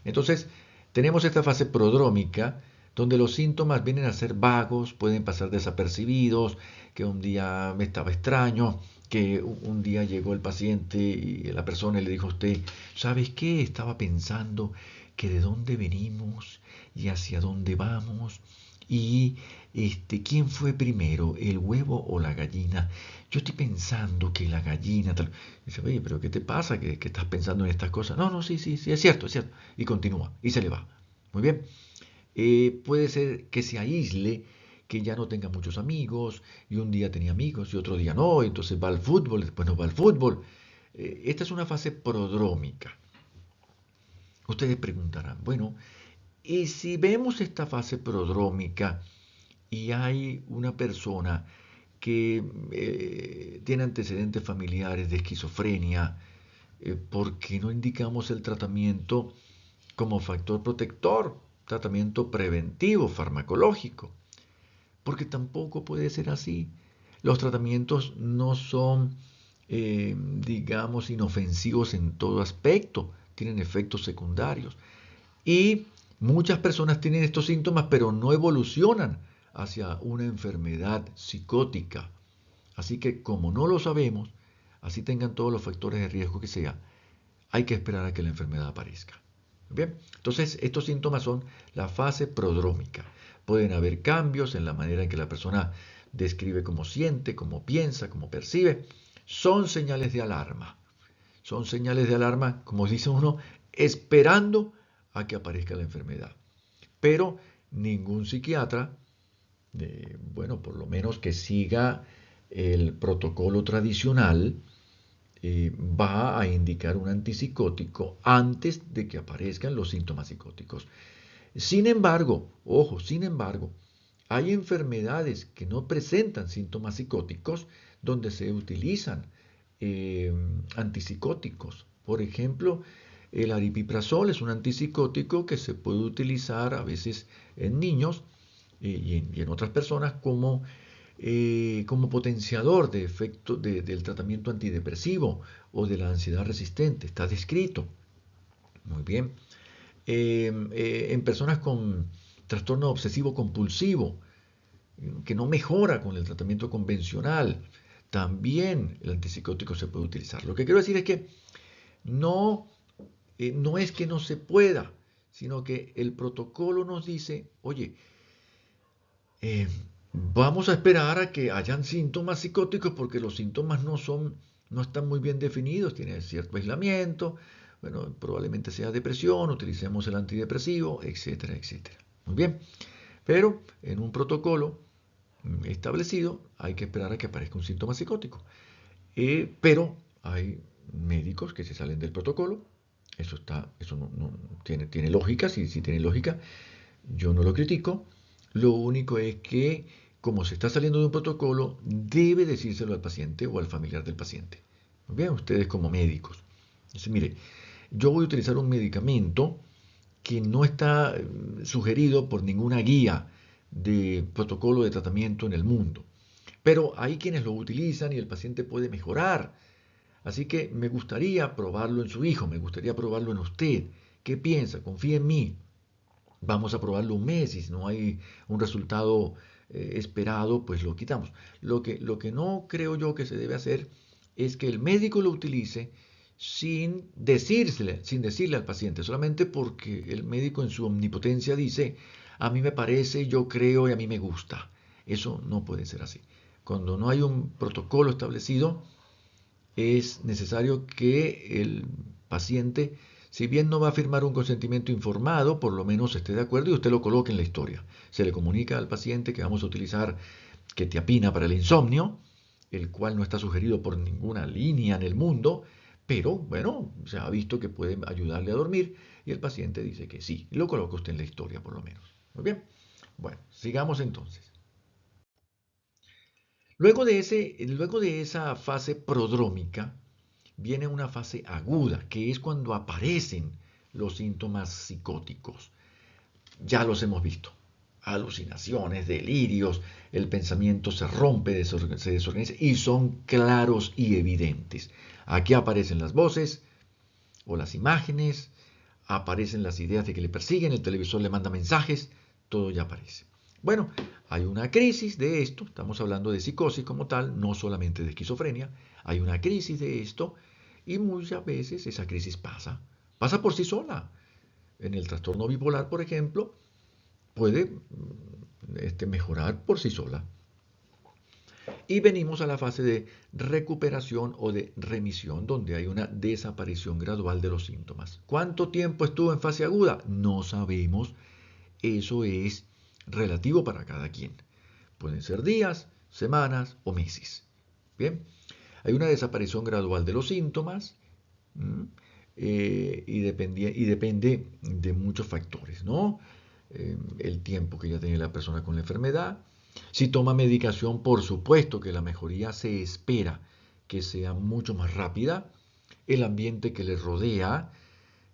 Entonces, tenemos esta fase prodrómica, donde los síntomas vienen a ser vagos, pueden pasar desapercibidos, que un día me estaba extraño, que un día llegó el paciente y la persona le dijo a usted, ¿sabes qué? Estaba pensando que de dónde venimos y hacia dónde vamos y quién fue primero, el huevo o la gallina. Yo estoy pensando que la gallina tal. Dice, oye, pero ¿qué te pasa? ¿Que estás pensando en estas cosas? No, no, sí, sí, sí, es cierto, es cierto. Y continúa, y se le va. Muy bien. Puede ser que se aísle, que ya no tenga muchos amigos, y un día tenía amigos y otro día no, entonces va al fútbol, después no va al fútbol. Esta es una fase prodrómica. Ustedes preguntarán, bueno, y si vemos esta fase prodrómica y hay una persona que tiene antecedentes familiares de esquizofrenia, ¿por qué no indicamos el tratamiento como factor protector, tratamiento preventivo, farmacológico? Porque tampoco puede ser así. Los tratamientos no son, digamos, inofensivos en todo aspecto, tienen efectos secundarios. Y muchas personas tienen estos síntomas, pero no evolucionan hacia una enfermedad psicótica. Así que como no lo sabemos, así tengan todos los factores de riesgo que sea, hay que esperar a que la enfermedad aparezca. Bien, entonces estos síntomas son la fase prodrómica. Pueden haber cambios en la manera en que la persona describe cómo siente, cómo piensa, cómo percibe. Son señales de alarma. Son señales de alarma, como dice uno, esperando a que aparezca la enfermedad. Pero ningún psiquiatra, bueno, por lo menos que siga el protocolo tradicional, va a indicar un antipsicótico antes de que aparezcan los síntomas psicóticos. Sin embargo, ojo, sin embargo, hay enfermedades que no presentan síntomas psicóticos donde se utilizan antipsicóticos. Por ejemplo, el aripiprazol es un antipsicótico que se puede utilizar a veces en niños y en otras personas como potenciador de efecto del tratamiento antidepresivo o de la ansiedad resistente. Está descrito. Muy bien. En personas con trastorno obsesivo compulsivo, que no mejora con el tratamiento convencional, también el antipsicótico se puede utilizar. Lo que quiero decir es que no, no es que no se pueda, sino que el protocolo nos dice, oye, eh, vamos a esperar a que hayan síntomas psicóticos porque los síntomas no están muy bien definidos, tiene cierto aislamiento, bueno, probablemente sea depresión, utilicemos el antidepresivo, etcétera, etcétera. Muy bien, pero en un protocolo establecido hay que esperar a que aparezca un síntoma psicótico. Pero hay médicos que se salen del protocolo, eso no tiene lógica, si tiene lógica, yo no lo critico. Lo único es que, como se está saliendo de un protocolo, debe decírselo al paciente o al familiar del paciente. Vean ustedes como médicos. Dice, mire, yo voy a utilizar un medicamento que no está sugerido por ninguna guía de protocolo de tratamiento en el mundo. Pero hay quienes lo utilizan y el paciente puede mejorar. Así que me gustaría probarlo en su hijo, me gustaría probarlo en usted. ¿Qué piensa? Confía en mí. Vamos a probarlo un mes y si no hay un resultado esperado, pues lo quitamos. Lo que no creo yo que se debe hacer es que el médico lo utilice sin decirle al paciente, solamente porque el médico en su omnipotencia dice, a mí me parece, yo creo y a mí me gusta. Eso no puede ser así. Cuando no hay un protocolo establecido, es necesario que el paciente, si bien no va a firmar un consentimiento informado, por lo menos esté de acuerdo y usted lo coloque en la historia. Se le comunica al paciente que vamos a utilizar quetiapina para el insomnio, el cual no está sugerido por ninguna línea en el mundo, pero bueno, se ha visto que puede ayudarle a dormir y el paciente dice que sí, y lo coloca usted en la historia por lo menos. Muy bien, bueno, sigamos entonces. Luego de esa fase prodrómica, viene una fase aguda, que es cuando aparecen los síntomas psicóticos. Ya los hemos visto. Alucinaciones, delirios, el pensamiento se rompe, se desorganiza y son claros y evidentes. Aquí aparecen las voces o las imágenes, aparecen las ideas de que le persiguen, el televisor le manda mensajes, todo ya aparece. Bueno, hay una crisis de esto, estamos hablando de psicosis como tal, no solamente de esquizofrenia, hay una crisis de esto y muchas veces esa crisis pasa por sí sola. En el trastorno bipolar, por ejemplo, puede mejorar por sí sola. Y venimos a la fase de recuperación o de remisión, donde hay una desaparición gradual de los síntomas. ¿Cuánto tiempo estuvo en fase aguda? No sabemos. Eso es relativo para cada quien. Pueden ser días, semanas o meses. Bien, hay una desaparición gradual de los síntomas y depende de muchos factores, ¿no? El tiempo que ya tiene la persona con la enfermedad. Si toma medicación, por supuesto que la mejoría se espera que sea mucho más rápida. El ambiente que le rodea,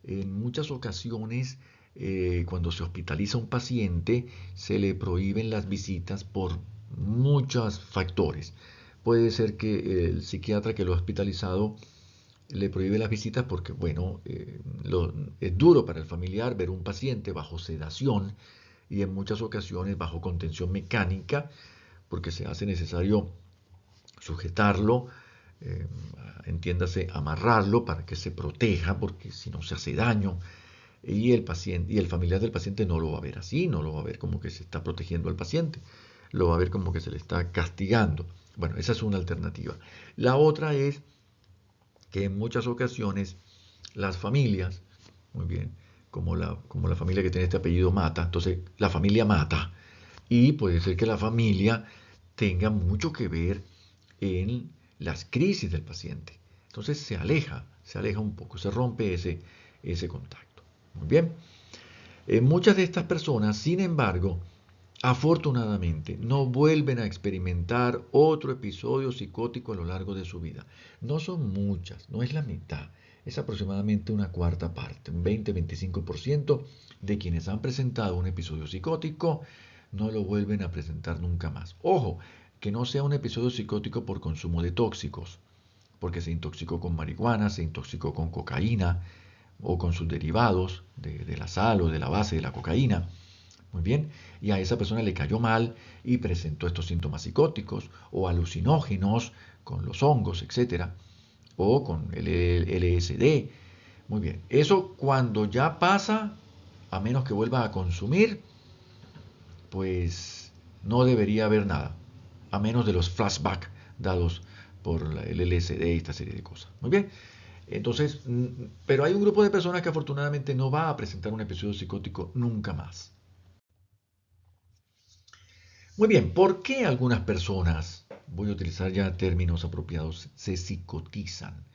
en muchas ocasiones, cuando se hospitaliza un paciente, se le prohíben las visitas por muchos factores. Puede ser que el psiquiatra que lo ha hospitalizado le prohíbe las visitas porque, bueno, es duro para el familiar ver un paciente bajo sedación y en muchas ocasiones bajo contención mecánica, porque se hace necesario sujetarlo, eh, entiéndase, amarrarlo para que se proteja, porque si no se hace daño. Y el paciente y el familiar del paciente no lo va a ver así, no lo va a ver como que se está protegiendo al paciente, lo va a ver como que se le está castigando. Bueno, esa es una alternativa. La otra es que en muchas ocasiones las familias, muy bien, como la familia que tiene este apellido Mata, entonces la familia mata. Y puede ser que la familia tenga mucho que ver en las crisis del paciente. Entonces se aleja un poco, se rompe ese contacto. Muy bien. Muchas de estas personas, sin embargo, afortunadamente, no vuelven a experimentar otro episodio psicótico a lo largo de su vida. No son muchas, no es la mitad, es aproximadamente una cuarta parte, un 20-25% de quienes han presentado un episodio psicótico no lo vuelven a presentar nunca más. Ojo, que no sea un episodio psicótico por consumo de tóxicos, porque se intoxicó con marihuana, se intoxicó con cocaína o con sus derivados de la sal o de la base de la cocaína. Muy bien, y a esa persona le cayó mal y presentó estos síntomas psicóticos o alucinógenos con los hongos, etcétera, o con el LSD. Muy bien, eso cuando ya pasa, a menos que vuelva a consumir, pues no debería haber nada, a menos de los flashbacks dados por el LSD y esta serie de cosas. Muy bien, entonces, pero hay un grupo de personas que afortunadamente no va a presentar un episodio psicótico nunca más. Muy bien, ¿por qué algunas personas, voy a utilizar ya términos apropiados, se psicotizan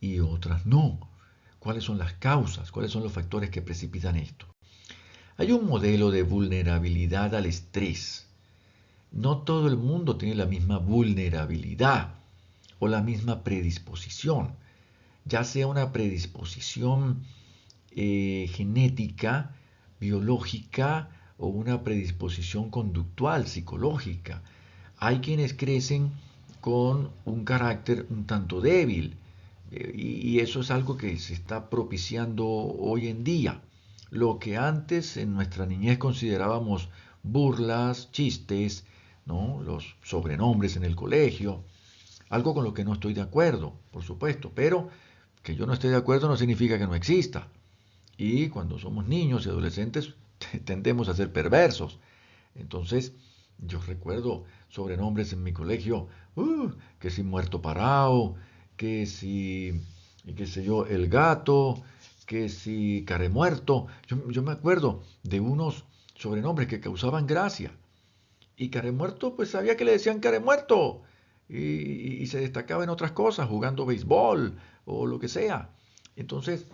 y otras no? ¿Cuáles son las causas? ¿Cuáles son los factores que precipitan esto? Hay un modelo de vulnerabilidad al estrés. No todo el mundo tiene la misma vulnerabilidad o la misma predisposición, ya sea una predisposición genética, biológica o una predisposición conductual, psicológica. Hay quienes crecen con un carácter un tanto débil y eso es algo que se está propiciando hoy en día. Lo que antes en nuestra niñez considerábamos burlas, chistes, ¿no? Los sobrenombres en el colegio, algo con lo que no estoy de acuerdo, por supuesto, pero que yo no esté de acuerdo no significa que no exista. Y cuando somos niños y adolescentes tendemos a ser perversos. Entonces, yo recuerdo sobrenombres en mi colegio, que si muerto parado, que si, y qué sé yo, el gato, que si caremuerto. Yo me acuerdo de unos sobrenombres que causaban gracia. Y caremuerto, pues sabía que le decían caremuerto. Y se destacaba en otras cosas, jugando béisbol o lo que sea. Entonces,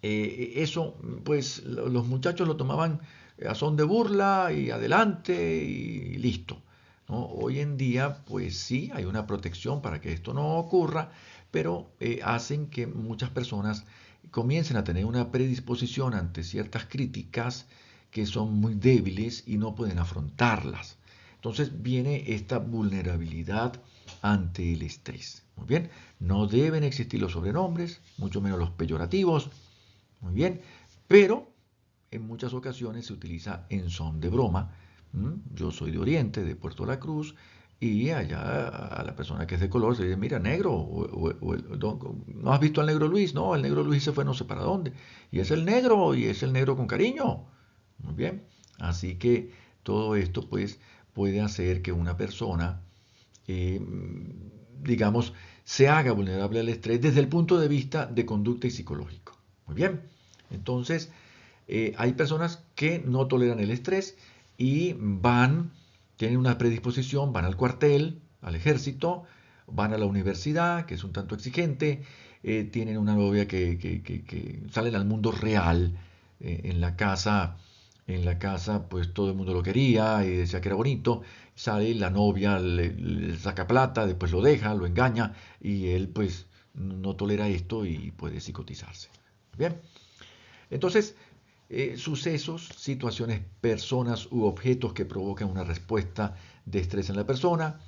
eso, pues los muchachos lo tomaban a son de burla y adelante y listo, ¿no? Hoy en día, pues sí, hay una protección para que esto no ocurra, pero hacen que muchas personas comiencen a tener una predisposición ante ciertas críticas que son muy débiles y no pueden afrontarlas. Entonces viene esta vulnerabilidad ante el estrés. Muy bien, no deben existir los sobrenombres, mucho menos los peyorativos. Muy bien, pero en muchas ocasiones se utiliza en son de broma. Yo soy de Oriente, de Puerto La Cruz, y allá a la persona que es de color se dice, mira, negro, ¿no has visto al negro Luis? No, el negro Luis se fue no sé para dónde. Y es el negro, y es el negro con cariño. Muy bien, así que todo esto pues puede hacer que una persona, eh, digamos, se haga vulnerable al estrés desde el punto de vista de conducta y psicológico. Muy bien, entonces hay personas que no toleran el estrés y tienen una predisposición, van al cuartel, al ejército, van a la universidad, que es un tanto exigente, tienen una novia que salen al mundo real, en la casa. En la casa, pues todo el mundo lo quería y decía que era bonito. Sale, la novia le saca plata, después lo deja, lo engaña y él, pues, no tolera esto y puede psicotizarse. Bien, entonces, sucesos, situaciones, personas u objetos que provocan una respuesta de estrés en la persona.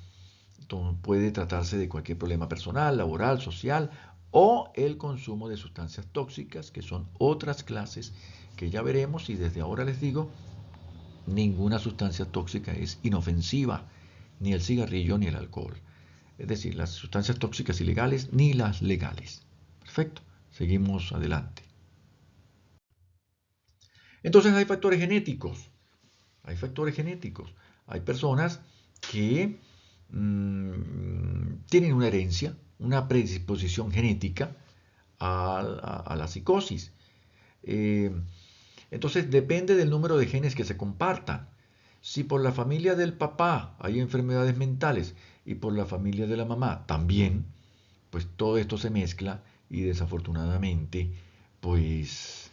Puede tratarse de cualquier problema personal, laboral, social o el consumo de sustancias tóxicas, que son otras clases que ya veremos y desde ahora les digo, ninguna sustancia tóxica es inofensiva, ni el cigarrillo ni el alcohol. Es decir, las sustancias tóxicas ilegales ni las legales. Perfecto, seguimos adelante. Entonces hay factores genéticos. Hay factores genéticos. Hay personas que tienen una herencia, una predisposición genética a la psicosis. Eh, entonces depende del número de genes que se compartan. Si por la familia del papá hay enfermedades mentales y por la familia de la mamá también, pues todo esto se mezcla y desafortunadamente pues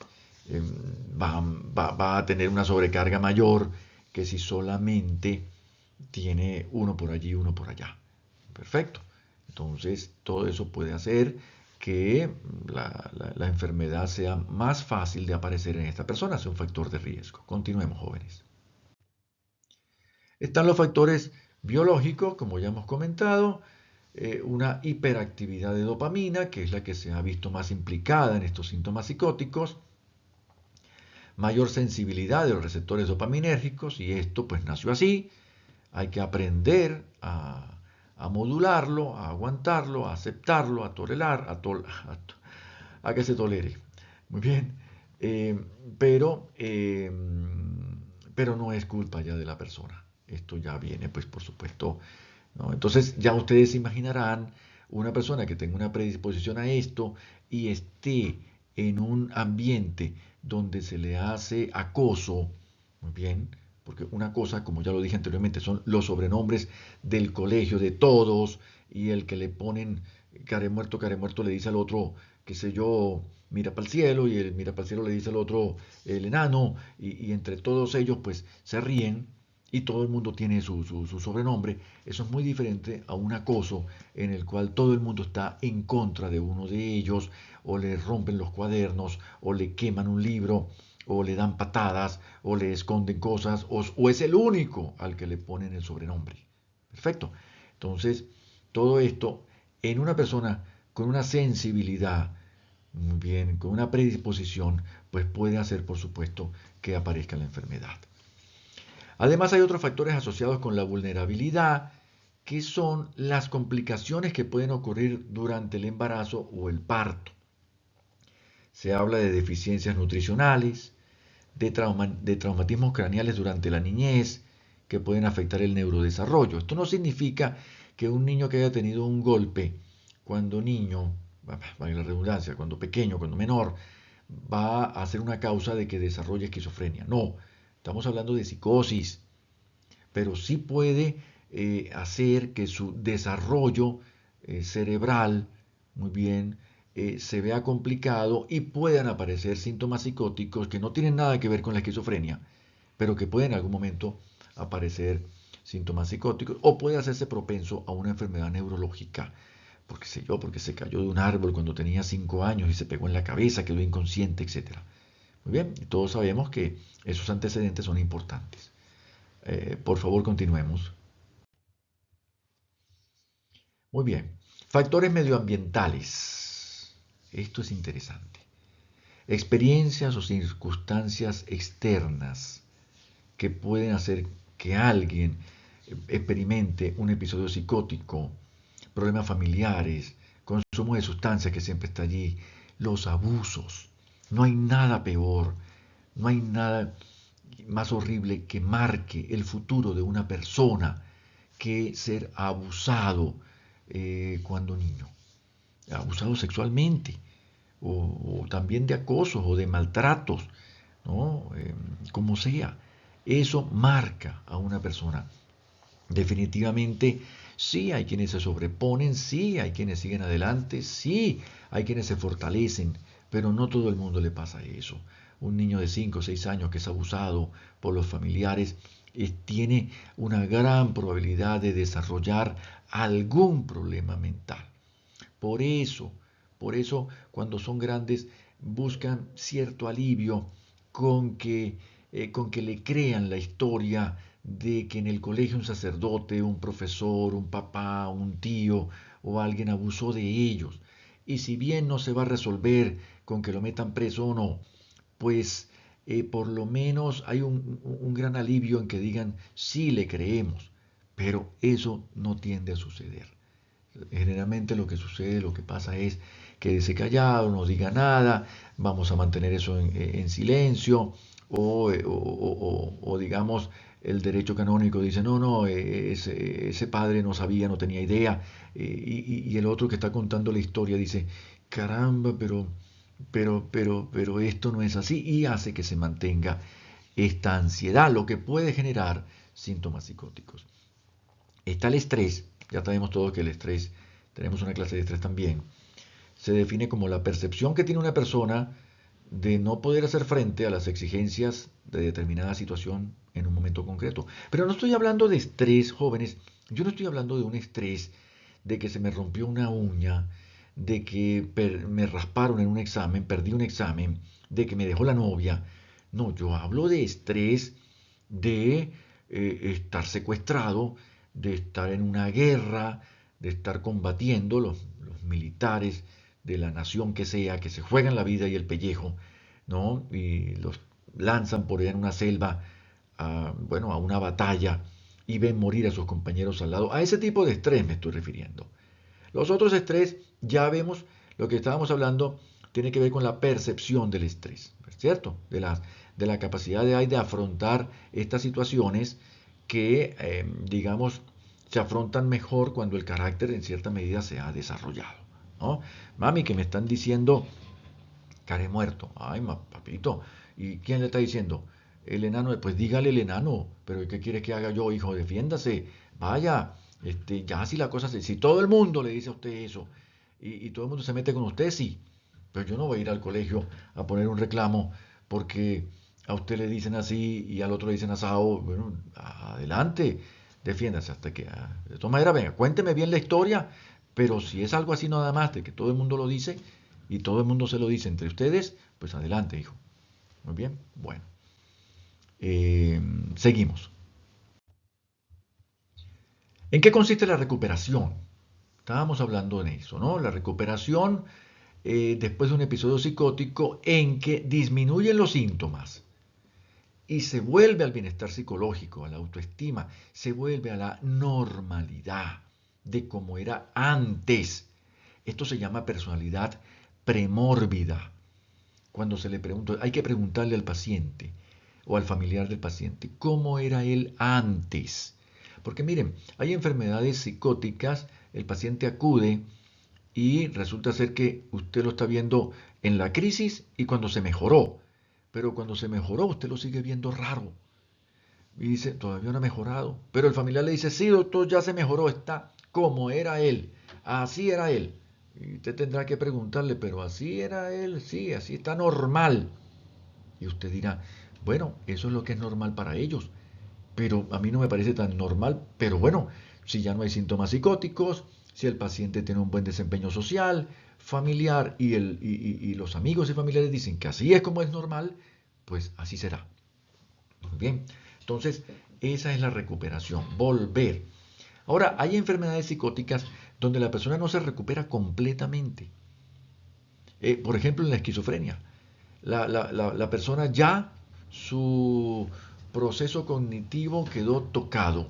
eh, va a tener una sobrecarga mayor que si solamente tiene uno por allí, uno por allá. Perfecto. Entonces todo eso puede hacer que la enfermedad sea más fácil de aparecer en esta persona, sea un factor de riesgo. Continuemos, jóvenes. Están los factores biológicos, como ya hemos comentado, una hiperactividad de dopamina, que es la que se ha visto más implicada en estos síntomas psicóticos, mayor sensibilidad de los receptores dopaminérgicos, y esto pues nació así. Hay que aprender a modularlo, a aguantarlo, a aceptarlo, a tolerar, a que se tolere. Muy bien. Eh, pero, eh, pero no es culpa ya de la persona. Esto ya viene, pues, por supuesto, ¿no? Entonces, ya ustedes imaginarán una persona que tenga una predisposición a esto y esté en un ambiente donde se le hace acoso, muy bien, porque una cosa, como ya lo dije anteriormente, son los sobrenombres del colegio de todos, y el que le ponen care muerto le dice al otro, qué sé yo, mira para el cielo, y el mira para el cielo le dice al otro, el enano, y entre todos ellos pues se ríen, y todo el mundo tiene su sobrenombre. Eso es muy diferente a un acoso en el cual todo el mundo está en contra de uno de ellos, o le rompen los cuadernos, o le queman un libro, o le dan patadas, o le esconden cosas, o es el único al que le ponen el sobrenombre. Perfecto. Entonces, todo esto en una persona con una sensibilidad, muy bien, con una predisposición, pues puede hacer, por supuesto, que aparezca la enfermedad. Además, hay otros factores asociados con la vulnerabilidad, que son las complicaciones que pueden ocurrir durante el embarazo o el parto. Se habla de deficiencias nutricionales, de traumatismos craneales durante la niñez, que pueden afectar el neurodesarrollo. Esto no significa que un niño que haya tenido un golpe cuando niño, valga la redundancia, cuando pequeño, cuando menor, va a ser una causa de que desarrolle esquizofrenia. No, estamos hablando de psicosis, pero sí puede hacer que su desarrollo cerebral, muy bien, se vea complicado y puedan aparecer síntomas psicóticos que no tienen nada que ver con la esquizofrenia, pero que pueden en algún momento aparecer síntomas psicóticos, o puede hacerse propenso a una enfermedad neurológica, porque sé yo, porque se cayó de un árbol cuando tenía 5 años y se pegó en la cabeza, quedó inconsciente, etcétera. Muy bien, todos sabemos que esos antecedentes son importantes. Por favor, continuemos. Muy bien. Factores medioambientales. Esto es interesante. Experiencias o circunstancias externas que pueden hacer que alguien experimente un episodio psicótico, problemas familiares, consumo de sustancias que siempre está allí, los abusos. No hay nada peor, no hay nada más horrible que marque el futuro de una persona que ser abusado cuando niño, abusado sexualmente, o también de acosos o de maltratos, ¿no? Como sea, eso marca a una persona. Definitivamente, sí hay quienes se sobreponen, sí hay quienes siguen adelante, sí hay quienes se fortalecen, pero no todo el mundo le pasa eso. Un niño de 5 o 6 años que es abusado por los familiares tiene una gran probabilidad de desarrollar algún problema mental. Por eso, por eso cuando son grandes buscan cierto alivio con que le crean la historia de que en el colegio un sacerdote, un profesor, un papá, un tío o alguien abusó de ellos. Y si bien no se va a resolver con que lo metan preso o no, pues por lo menos hay un gran alivio en que digan, sí le creemos, pero eso no tiende a suceder. Generalmente lo que sucede, lo que pasa es quédese callado, no diga nada, vamos a mantener eso en silencio, o digamos, el derecho canónico dice, no, no, ese padre no sabía, no tenía idea, y el otro que está contando la historia dice, caramba, pero pero esto no es así y hace que se mantenga esta ansiedad, lo que puede generar síntomas psicóticos. Está el estrés, ya sabemos todos que el estrés, tenemos una clase de estrés también, se define como la percepción que tiene una persona de no poder hacer frente a las exigencias de determinada situación en un momento concreto. Pero no estoy hablando de estrés, jóvenes, yo no estoy hablando de un estrés de que se me rompió una uña, de que me rasparon en un examen, perdí un examen, de que me dejó la novia. No, yo hablo de estrés de estar secuestrado, de estar en una guerra, de estar combatiendo los militares de la nación que sea, que se juegan la vida y el pellejo, ¿no? Y los lanzan por allá en una selva, bueno, a una batalla y ven morir a sus compañeros al lado. A ese tipo de estrés me estoy refiriendo. Los otros estrés, ya vemos, lo que estábamos hablando, tiene que ver con la percepción del estrés, ¿cierto? De la capacidad de afrontar estas situaciones que, digamos, se afrontan mejor cuando el carácter en cierta medida se ha desarrollado, ¿no? Mami, que me están diciendo care muerto. Ay, papito. ¿Y quién le está diciendo? El enano. Pues dígale el enano. Pero ¿qué quiere que haga yo, hijo? Defiéndase. Vaya. Ya si la cosa se... Si todo el mundo le dice a usted eso y todo el mundo se mete con usted, sí. Pero yo no voy a ir al colegio a poner un reclamo porque a usted le dicen así y al otro le dicen asado. Bueno, adelante. Defiéndase hasta que... De todas maneras, venga, cuénteme bien la historia. Pero si es algo así nada más de que todo el mundo lo dice, y todo el mundo se lo dice entre ustedes, pues adelante, hijo. Muy bien, bueno. Seguimos. ¿En qué consiste la recuperación? Estábamos hablando de eso, ¿no? La recuperación después de un episodio psicótico en que disminuyen los síntomas y se vuelve al bienestar psicológico, a la autoestima, se vuelve a la normalidad de como era antes. Esto se llama personalidad premórbida. Cuando se le pregunta, hay que preguntarle al paciente o al familiar del paciente, ¿cómo era él antes? Porque miren, hay enfermedades psicóticas, el paciente acude y resulta ser que usted lo está viendo en la crisis y cuando se mejoró. Pero cuando se mejoró, usted lo sigue viendo raro. Y dice, todavía no ha mejorado. Pero el familiar le dice, sí, doctor, ya se mejoró, está como era él. Así era él. Y usted tendrá que preguntarle, pero así era él, sí, así está normal. Y usted dirá, bueno, eso es lo que es normal para ellos, pero a mí no me parece tan normal, pero bueno, si ya no hay síntomas psicóticos, si el paciente tiene un buen desempeño social, familiar y los amigos y familiares dicen que así es como es normal, pues así será. Muy bien, entonces esa es la recuperación, volver. Ahora, hay enfermedades psicóticas donde la persona no se recupera completamente. Por ejemplo, en la esquizofrenia. La persona ya, su proceso cognitivo quedó tocado,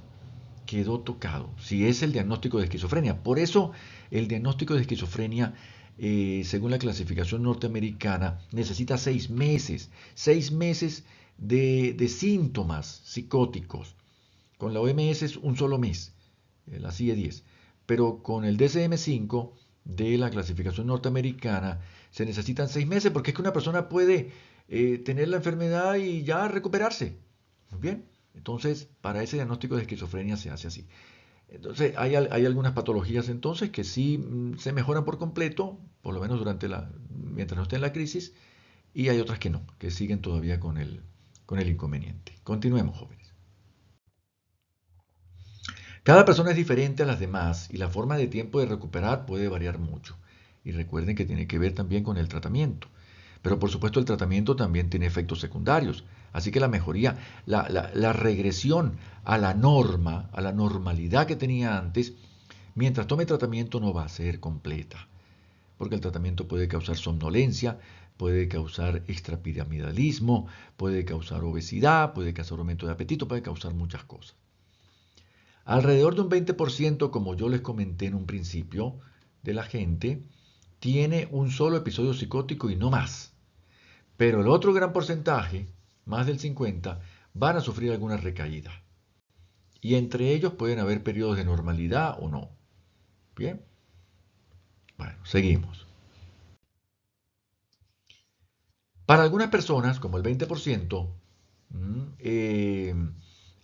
si es el diagnóstico de esquizofrenia. Por eso el diagnóstico de esquizofrenia, según la clasificación norteamericana, necesita 6 meses, 6 meses de síntomas psicóticos. Con la OMS es un solo mes, la CIE-10, pero con el DSM-5 de la clasificación norteamericana se necesitan 6 meses porque es que una persona puede tener la enfermedad y ya recuperarse. Muy bien, entonces para ese diagnóstico de esquizofrenia se hace así. Entonces hay algunas patologías entonces que sí se mejoran por completo, por lo menos mientras no esté en la crisis, y hay otras que no, que siguen todavía con el inconveniente. Continuemos, jóvenes. Cada persona es diferente a las demás y la forma de tiempo de recuperar puede variar mucho. Y recuerden que tiene que ver también con el tratamiento. Pero por supuesto el tratamiento también tiene efectos secundarios. Así que la mejoría, la regresión a la norma, a la normalidad que tenía antes, mientras tome tratamiento no va a ser completa. Porque el tratamiento puede causar somnolencia, puede causar extrapiramidalismo, puede causar obesidad, puede causar aumento de apetito, puede causar muchas cosas. Alrededor de un 20%, como yo les comenté en un principio, de la gente tiene un solo episodio psicótico y no más. Pero el otro gran porcentaje, más del 50%, van a sufrir alguna recaída. Y entre ellos pueden haber periodos de normalidad o no. Bien. Bueno, seguimos. Para algunas personas, como el 20%,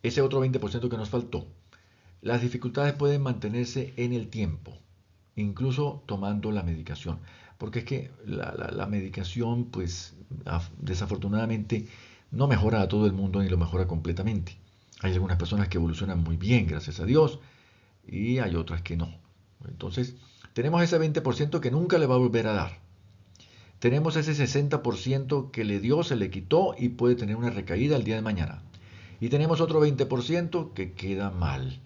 ese otro 20% que nos faltó, las dificultades pueden mantenerse en el tiempo, incluso tomando la medicación. Porque es que la medicación, pues, desafortunadamente, no mejora a todo el mundo ni lo mejora completamente. Hay algunas personas que evolucionan muy bien, gracias a Dios, y hay otras que no. Entonces, tenemos ese 20% que nunca le va a volver a dar. Tenemos ese 60% que le dio, se le quitó y puede tener una recaída el día de mañana. Y tenemos otro 20% que queda mal,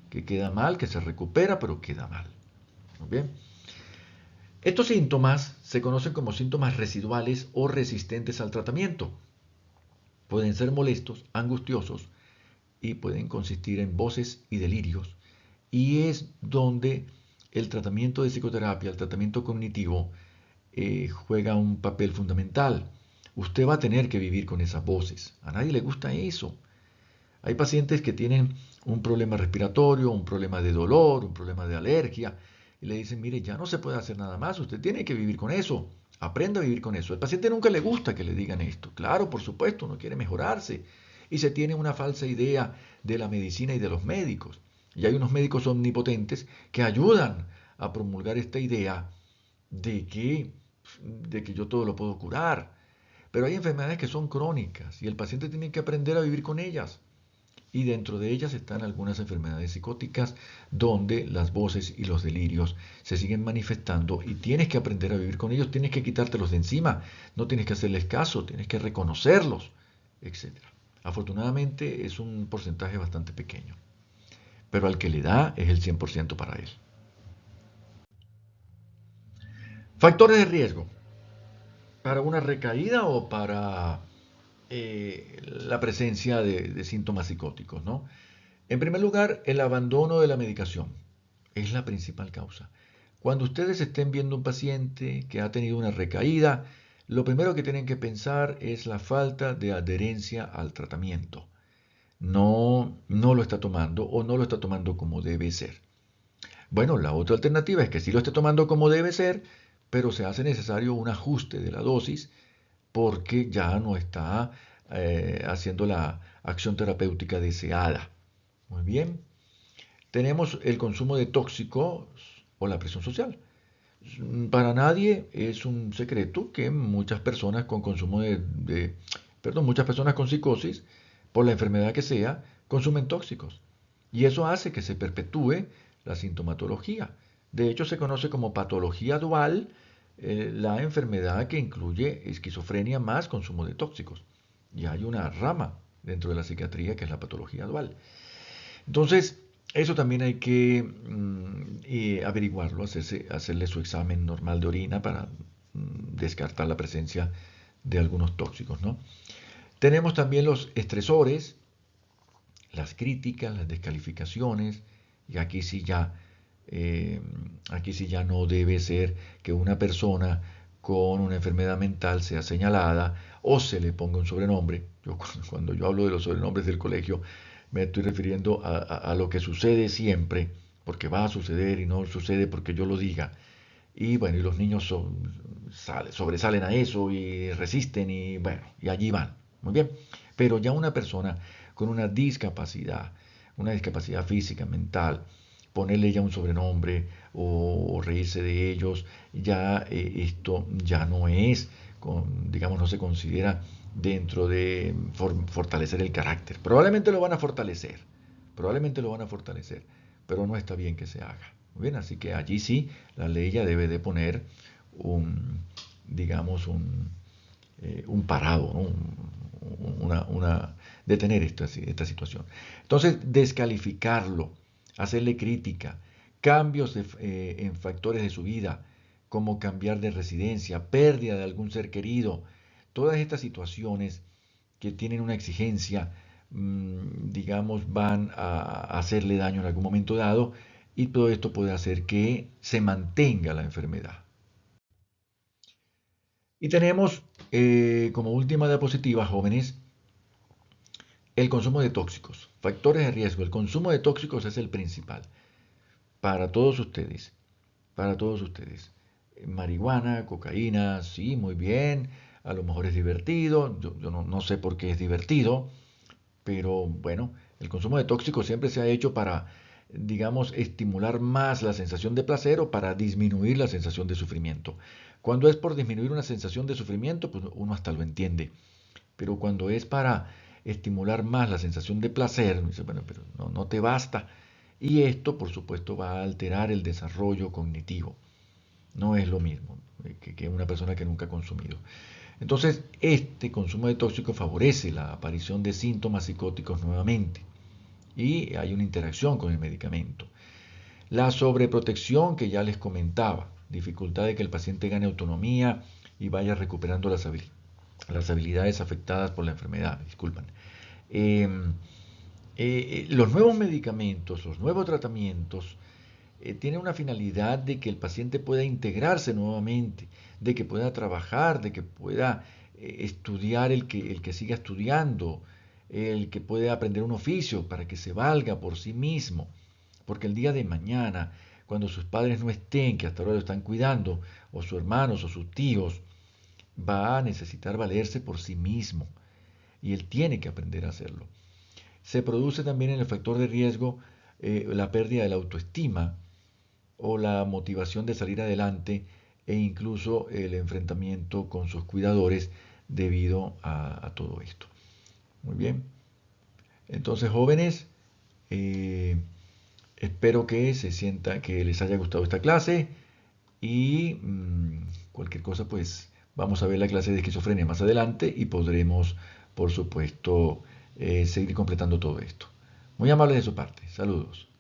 que se recupera, pero queda mal. ¿Muy bien? Estos síntomas se conocen como síntomas residuales o resistentes al tratamiento. Pueden ser molestos, angustiosos y pueden consistir en voces y delirios. Y es donde el tratamiento de psicoterapia, el tratamiento cognitivo, juega un papel fundamental. Usted va a tener que vivir con esas voces. A nadie le gusta eso. Hay pacientes que tienen un problema respiratorio, un problema de dolor, un problema de alergia, y le dicen, mire, ya no se puede hacer nada más, usted tiene que vivir con eso, aprenda a vivir con eso. Al paciente nunca le gusta que le digan esto. Claro, por supuesto, uno quiere mejorarse, y se tiene una falsa idea de la medicina y de los médicos. Y hay unos médicos omnipotentes que ayudan a promulgar esta idea de que, de que yo todo lo puedo curar. Pero hay enfermedades que son crónicas y el paciente tiene que aprender a vivir con ellas. Y dentro de ellas están algunas enfermedades psicóticas donde las voces y los delirios se siguen manifestando y tienes que aprender a vivir con ellos, tienes que quitártelos de encima, no tienes que hacerles caso, tienes que reconocerlos, etcétera. Afortunadamente es un porcentaje bastante pequeño, pero al que le da es el 100% para él. Factores de riesgo para una recaída o para la presencia de síntomas psicóticos, ¿no? En primer lugar, el abandono de la medicación es la principal causa. Cuando ustedes estén viendo un paciente que ha tenido una recaída, lo primero que tienen que pensar es la falta de adherencia al tratamiento. No lo está tomando o no lo está tomando como debe ser. Bueno, la otra alternativa es que sí lo esté tomando como debe ser, pero se hace necesario un ajuste de la dosis porque ya no está haciendo la acción terapéutica deseada. Muy bien. Tenemos el consumo de tóxicos o la presión social. Para nadie es un secreto que muchas personas con consumo perdón, muchas personas con psicosis, por la enfermedad que sea, consumen tóxicos. Y eso hace que se perpetúe la sintomatología. De hecho, se conoce como patología dual la enfermedad que incluye esquizofrenia más consumo de tóxicos. Y hay una rama dentro de la psiquiatría que es la patología dual. Entonces, eso también hay que averiguarlo, hacerle su examen normal de orina para descartar la presencia de algunos tóxicos, ¿no? Tenemos también los estresores, las críticas, las descalificaciones, y eh, aquí sí ya no debe ser que una persona con una enfermedad mental sea señalada o se le ponga un sobrenombre. Yo, cuando yo hablo de los sobrenombres del colegio, me estoy refiriendo a lo que sucede siempre, porque va a suceder y no sucede porque yo lo diga. Y bueno, y los niños sobresalen a eso y resisten y bueno, y allí van. Muy bien. Pero ya una persona con una discapacidad física, mental, ponerle ya un sobrenombre o reírse de ellos, ya esto ya no es, digamos, no se considera dentro de fortalecer el carácter. Probablemente lo van a fortalecer, pero no está bien que se haga. Muy bien, así que allí sí la ley ya debe de poner digamos, un parado, ¿no? Detener esta situación. Entonces, descalificarlo, hacerle crítica, cambios en factores de su vida, como cambiar de residencia, pérdida de algún ser querido, todas estas situaciones que tienen una exigencia, digamos, van a hacerle daño en algún momento dado y todo esto puede hacer que se mantenga la enfermedad. Y tenemos como última diapositiva, jóvenes, el consumo de tóxicos. Factores de riesgo. El consumo de tóxicos es el principal para todos ustedes. Para todos ustedes. Marihuana, cocaína, sí, muy bien. a lo mejor es divertido, yo no sé por qué es divertido, pero bueno, el consumo de tóxicos siempre se ha hecho para, digamos, estimular más la sensación de placer o para disminuir la sensación de sufrimiento. Cuando es por disminuir una sensación de sufrimiento, pues uno hasta lo entiende, pero cuando es para estimular más la sensación de placer, dice, bueno, pero no te basta. Y esto, por supuesto, va a alterar el desarrollo cognitivo. No es lo mismo que una persona que nunca ha consumido. Entonces, este consumo de tóxicos favorece la aparición de síntomas psicóticos nuevamente y hay una interacción con el medicamento. La sobreprotección que ya les comentaba, dificultad de que el paciente gane autonomía y vaya recuperando las habilidades afectadas por la enfermedad, disculpan. Eh, los nuevos medicamentos, los nuevos tratamientos, tienen una finalidad de que el paciente pueda integrarse nuevamente, de que pueda trabajar, de que pueda estudiar el que siga estudiando, el que pueda aprender un oficio para que se valga por sí mismo. Porque el día de mañana, cuando sus padres no estén, que hasta ahora lo están cuidando, o sus hermanos o sus tíos, va a necesitar valerse por sí mismo. Y él tiene que aprender a hacerlo. Se produce también en el factor de riesgo la pérdida de la autoestima o la motivación de salir adelante e incluso el enfrentamiento con sus cuidadores debido a todo esto. Muy bien. Entonces, jóvenes, eh, espero que se sienta, que les haya gustado esta clase y cualquier cosa, pues vamos a ver la clase de esquizofrenia más adelante y podremos, por supuesto, seguir completando todo esto. Muy amable de su parte. Saludos.